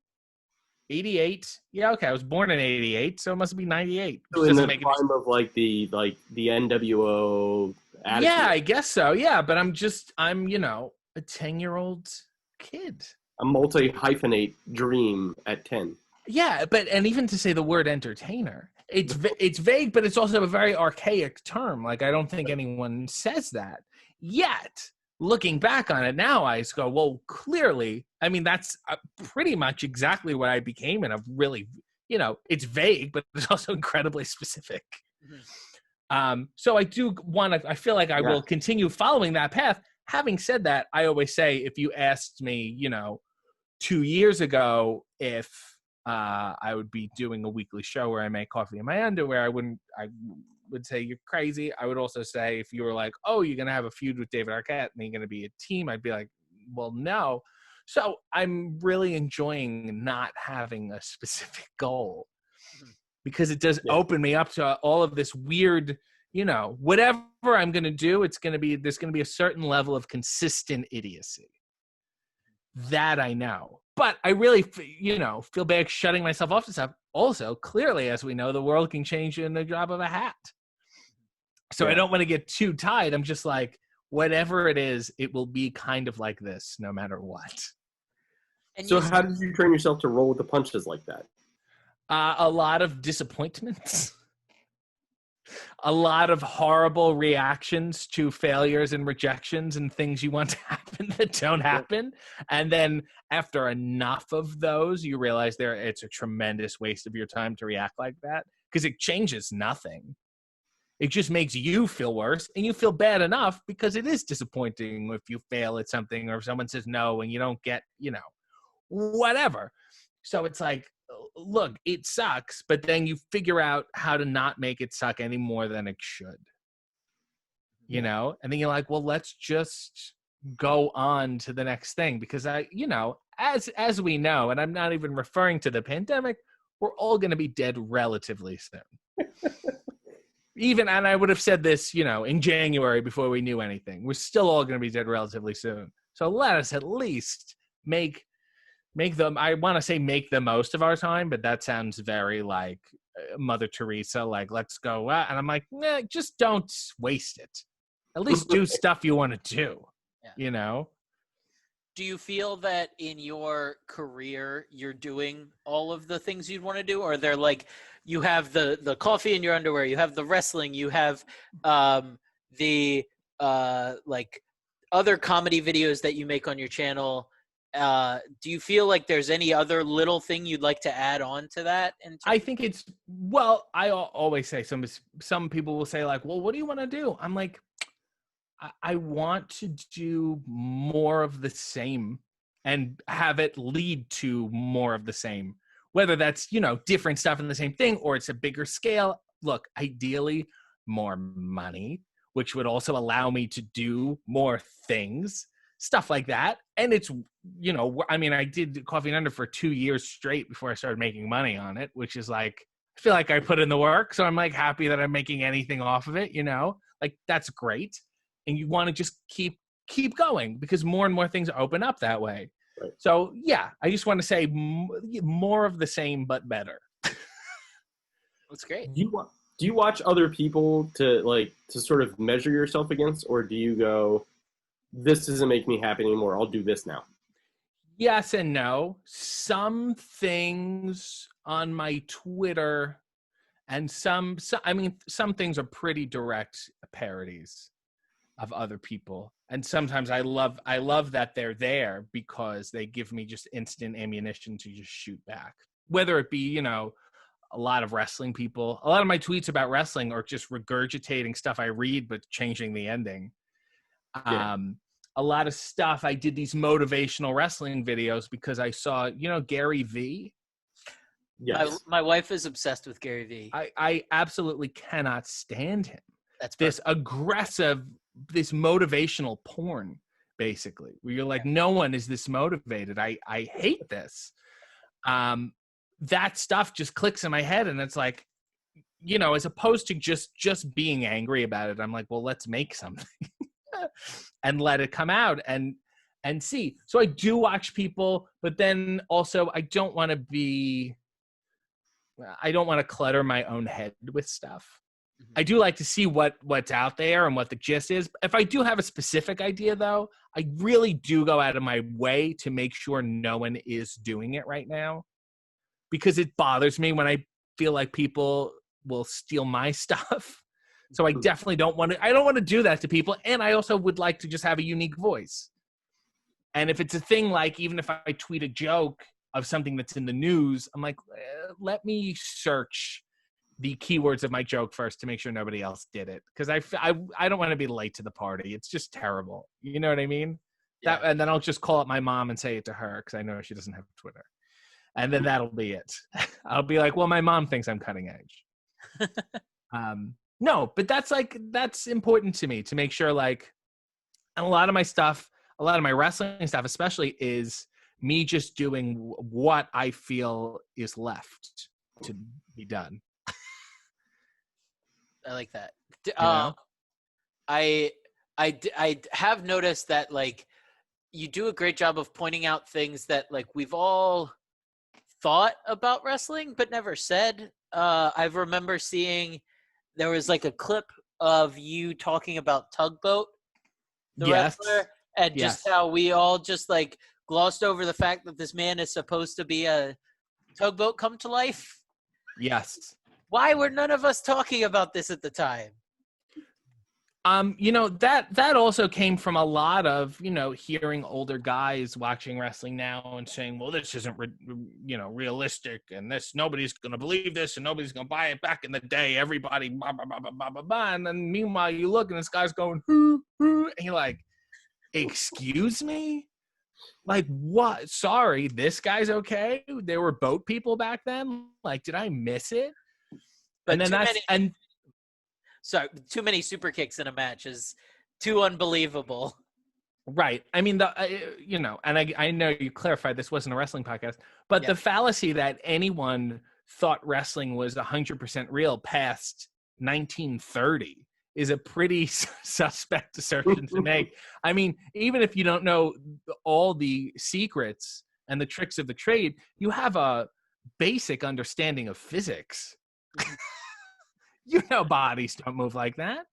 88? Yeah, okay. I was born in 88, so it must be 98. So in the time of the NWO attitude. Yeah, I guess so. Yeah, but I'm a 10-year-old kid. A multi-hyphenate dream at 10. Yeah, and even to say the word entertainer, it's vague, but it's also a very archaic term. Like, I don't think anyone says that. Yet, looking back on it now, I just go, well, clearly, that's pretty much exactly what I became, and a really, it's vague, but it's also incredibly specific. Mm-hmm. So I do I feel like I will continue following that path. Having said that, I always say, if you asked me, 2 years ago, if I would be doing a weekly show where I make coffee in my underwear, I would say you're crazy. I would also say, if you were like, oh, you're going to have a feud with David Arquette and you're going to be a team, I'd be like, well, no. So I'm really enjoying not having a specific goal, because it does open me up to all of this weird, whatever I'm going to do, there's going to be a certain level of consistent idiocy. That I know. But I really, feel bad shutting myself off to stuff. Also, clearly, as we know, the world can change in the drop of a hat. So I don't want to get too tied. I'm just like, whatever it is, it will be kind of like this, no matter what. And so how did you train yourself to roll with the punches like that? A lot of disappointments. A lot of horrible reactions to failures and rejections and things you want to happen that don't happen. And then after enough of those, you realize it's a tremendous waste of your time to react like that, because it changes nothing. It just makes you feel worse, and you feel bad enough because it is disappointing if you fail at something, or if someone says no and you don't get, whatever. So it's like, look, it sucks, but then you figure out how to not make it suck any more than it should. And then you're like, well, let's just go on to the next thing, because as we know, and I'm not even referring to the pandemic, we're all going to be dead relatively soon. And I would have said this, in January before we knew anything. We're still all going to be dead relatively soon. So let us at least make I want to say make the most of our time, but that sounds very like Mother Teresa, like let's go out. And I'm like, nah, just don't waste it. At least do stuff you want to do, Yeah. you know? Do you feel that in your career you're doing all of the things you'd want to do, or they're like you have the coffee in your underwear, you have the wrestling, you have the like other comedy videos that you make on your channel? Do you feel like there's any other little thing you'd like to add on to that? I think it's, well, I always say some people will say like, well, what do you want to do? I'm like, I want to do more of the same and have it lead to more of the same, whether that's, you know, different stuff in the same thing or it's a bigger scale. Look, ideally more money, which would also allow me to do more things, stuff like that. And it's, you know, I mean, I did Coffee and Under for 2 years straight before I started making money on it, which is like, I feel like I put in the work. So I'm like happy that I'm making anything off of it, you know, like that's great. And you want to just keep going because more and more things open up that way. Right. So yeah, I just want to say more of the same, but better. That's great. Do you watch other people to sort of measure yourself against, or do you go, this doesn't make me happy anymore, I'll do this now? Yes and no. Some things on my Twitter and some things are pretty direct parodies of other people. And sometimes I love that they're there because they give me just instant ammunition to just shoot back. Whether it be, you know, a lot of wrestling people, a lot of my tweets about wrestling are just regurgitating stuff I read, but changing the ending. Yeah. A lot of stuff, I did these motivational wrestling videos because I saw, you know, Gary Vee. Yes. My wife is obsessed with Gary Vee. I absolutely cannot stand him. That's this aggressive, this motivational porn, basically, where you're like, no one is this motivated. I hate this. That stuff just clicks in my head, and it's like, you know, as opposed to just being angry about it, I'm like, well, let's make something and let it come out and see. So I do watch people, but then also I don't want to clutter my own head with stuff. I do like to see what's out there and what the gist is. If I do have a specific idea, though, I really do go out of my way to make sure no one is doing it right now, because it bothers me when I feel like people will steal my stuff. So I definitely don't want to do that to people. And I also would like to just have a unique voice. And if it's a thing like, even if I tweet a joke of something that's in the news, I'm like, let me search the keywords of my joke first to make sure nobody else did it. Because I don't want to be late to the party. It's just terrible. You know what I mean? Yeah. And then I'll just call up my mom and say it to her because I know she doesn't have Twitter. And then that'll be it. I'll be like, well, my mom thinks I'm cutting edge. No, but that's important to me to make sure, like, and a lot of my wrestling stuff especially is me just doing what I feel is left to be done. I like that. You know? I have noticed that, like, you do a great job of pointing out things that, like, we've all thought about wrestling but never said. I remember seeing there was like a clip of you talking about Tugboat, the wrestler, and just how we all just like glossed over the fact that this man is supposed to be a tugboat come to life. Yes. Why were none of us talking about this at the time? You know, that also came from a lot of, you know, hearing older guys watching wrestling now and saying, well, this isn't, realistic, and this, nobody's going to believe this, and nobody's going to buy it. Back in the day, everybody, blah, blah, blah, blah, blah, blah, blah. And then meanwhile, you look and this guy's going, hoo, hoo, and you're like, excuse me? Like, what? Sorry, this guy's okay? There were boat people back then? Like, did I miss it? But and then so too many super kicks in a match is too unbelievable. Right. I mean, and I know you clarified this wasn't a wrestling podcast, but the fallacy that anyone thought wrestling was 100% real past 1930 is a pretty suspect assertion to make. I mean, even if you don't know all the secrets, and the tricks of the trade, you have a basic understanding of physics. Bodies don't move like that.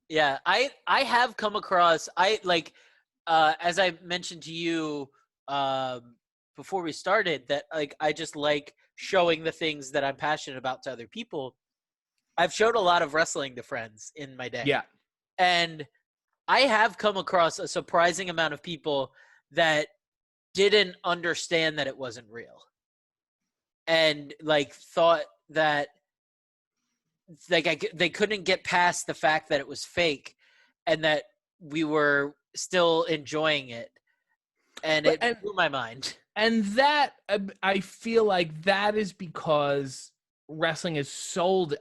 Yeah, I have come across as I mentioned to you before we started that I just like showing the things that I'm passionate about to other people. I've showed a lot of wrestling to friends in my day. Yeah. And I have come across a surprising amount of people that didn't understand that it wasn't real. And thought that they couldn't get past the fact that it was fake and that we were still enjoying it. And it blew my mind. And that, I feel like that is because wrestling is sold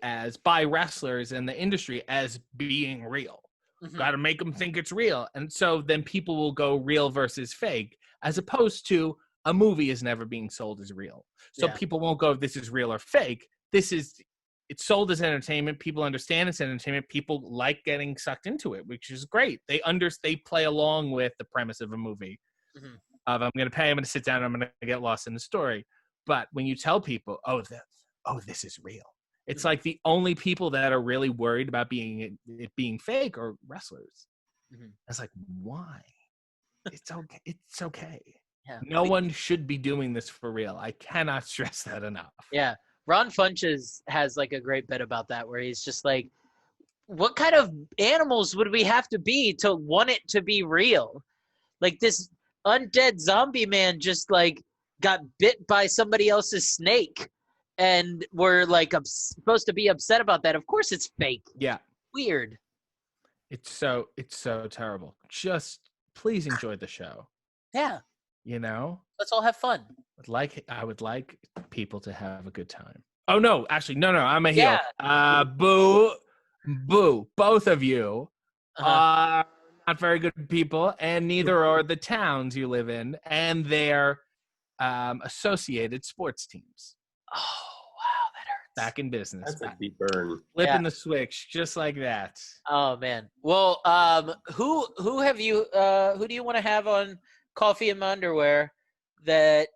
by wrestlers in the industry as being real. Mm-hmm. Got to make them think it's real. And so then people will go real versus fake, as opposed to a movie is never being sold as real. So people won't go, this is real or fake. It's sold as entertainment. People understand it's entertainment. People like getting sucked into it, which is great. They play along with the premise of a movie. Mm-hmm. Of I'm going to pay, I'm going to sit down, I'm going to get lost in the story. But when you tell people, this is real, it's like the only people that are really worried about it being fake are wrestlers. Mm-hmm. It's like, why? It's okay. It's okay. Yeah. No one should be doing this for real. I cannot stress that enough. Yeah. Ron Funches has a great bit about that where he's just like, what kind of animals would we have to be to want it to be real? Like this undead zombie man just got bit by somebody else's snake and we're supposed to be upset about that. Of course it's fake. Yeah. Weird. It's so terrible. Just please enjoy the show. Yeah. Let's all have fun. I would like people to have a good time. Oh no, actually, no, I'm a heel. Yeah. Boo. Both of you are not very good people, and neither are the towns you live in and their associated sports teams. Oh, wow, that hurts. Back in business. That's a deep burn. Flipping the switch, just like that. Oh man. Well, who do you want to have on Coffee in My Underwear that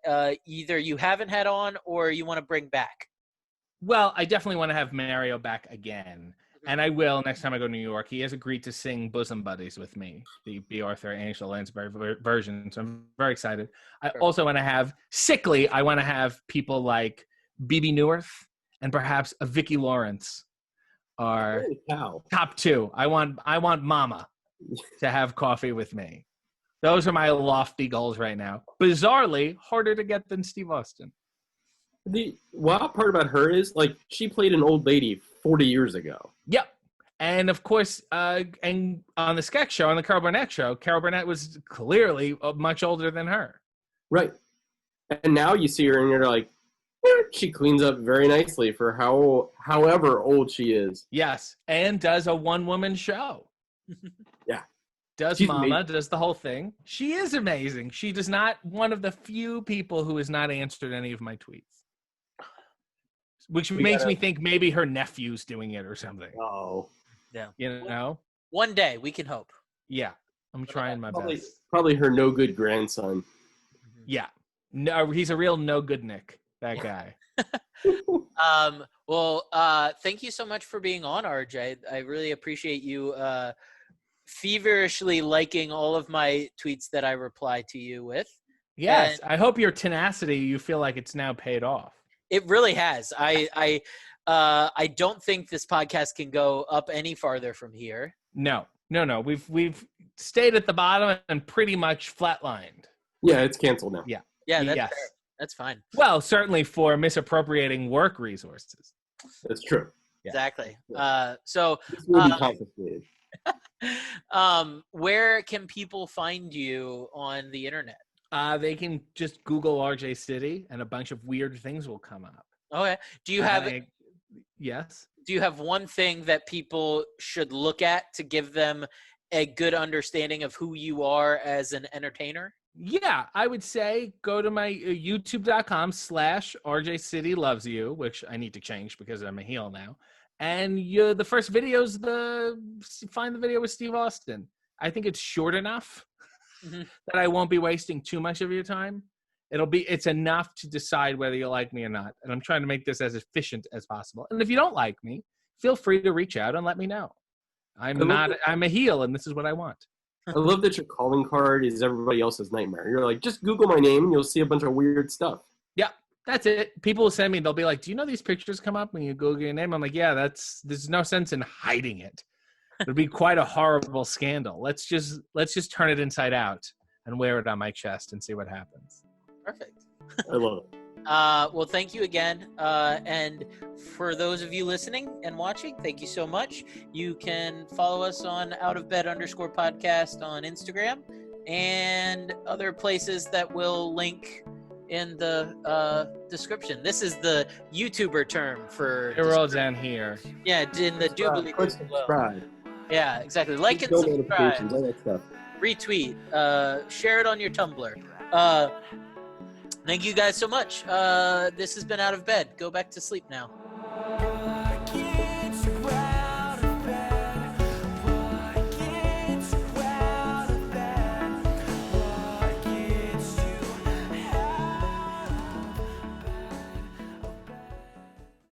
either you haven't had on or you want to bring back? Well, I definitely want to have Mario back again. And I will next time I go to New York. He has agreed to sing Bosom Buddies with me, the B. Arthur and Angela Lansbury version. So I'm very excited. I also want to have Sickly. I want to have people like BB Newirth and perhaps a Vicki Lawrence are top two. I want Mama to have coffee with me. Those are my lofty goals right now. Bizarrely, harder to get than Steve Austin. The wild part about her is, she played an old lady 40 years ago. Yep. And, of course, and on the sketch show, on the Carol Burnett show, Carol Burnett was clearly much older than her. Right. And now you see her and you're like, she cleans up very nicely for however old she is. Yes. And does a one-woman show. Yeah. She's Mama, amazing. Does the whole thing. She is amazing. She does not, one of the few people who has not answered any of my tweets. Which makes me think maybe her nephew's doing it or something. Oh. Yeah. One day, we can hope. Yeah. I'm trying my best. Probably her no good grandson. Yeah. No, he's a real no good Nick, that guy. Well, thank you so much for being on, RJ. I really appreciate you feverishly liking all of my tweets that I reply to you with. Yes. And I hope your tenacity, you feel like it's now paid off. It really has. I don't think this podcast can go up any farther from here. No. We've stayed at the bottom and pretty much flatlined. Yeah, it's canceled now. Yeah. Yeah, that's fair. That's fine. Well, certainly for misappropriating work resources. That's true. Yeah. Exactly. So this will be confiscated. Where can people find you on the internet? They can just Google RJ City and a bunch of weird things will come up. Okay. Do you have yes? Do you have one thing that people should look at to give them a good understanding of who you are as an entertainer? Yeah, I would say go to my youtube.com/RJ City Loves You, which I need to change because I'm a heel now. And the first video is find the video with Steve Austin. I think it's short enough that I won't be wasting too much of your time. It's enough to decide whether you like me or not. And I'm trying to make this as efficient as possible. And if you don't like me, feel free to reach out and let me know. I'm a heel, and this is what I want. I love that your calling card is everybody else's nightmare. You're like, just Google my name and you'll see a bunch of weird stuff. Yeah, that's it. People will send me, they'll be like, do you know these pictures come up when you Google your name? I'm like, yeah, there's no sense in hiding it. It'd be quite a horrible scandal. Let's just turn it inside out and wear it on my chest and see what happens. Perfect. I love it. Well, thank you again. And for those of you listening and watching, thank you so much. You can follow us on outofbed_podcast on Instagram and other places that will link in the description. This is the YouTuber term for... It rolls down here. Yeah, in the doobly. Subscribe. Yeah, exactly. Like and subscribe. All that stuff. Retweet. Share it on your Tumblr. Thank you guys so much. This has been Out of Bed. Go back to sleep now.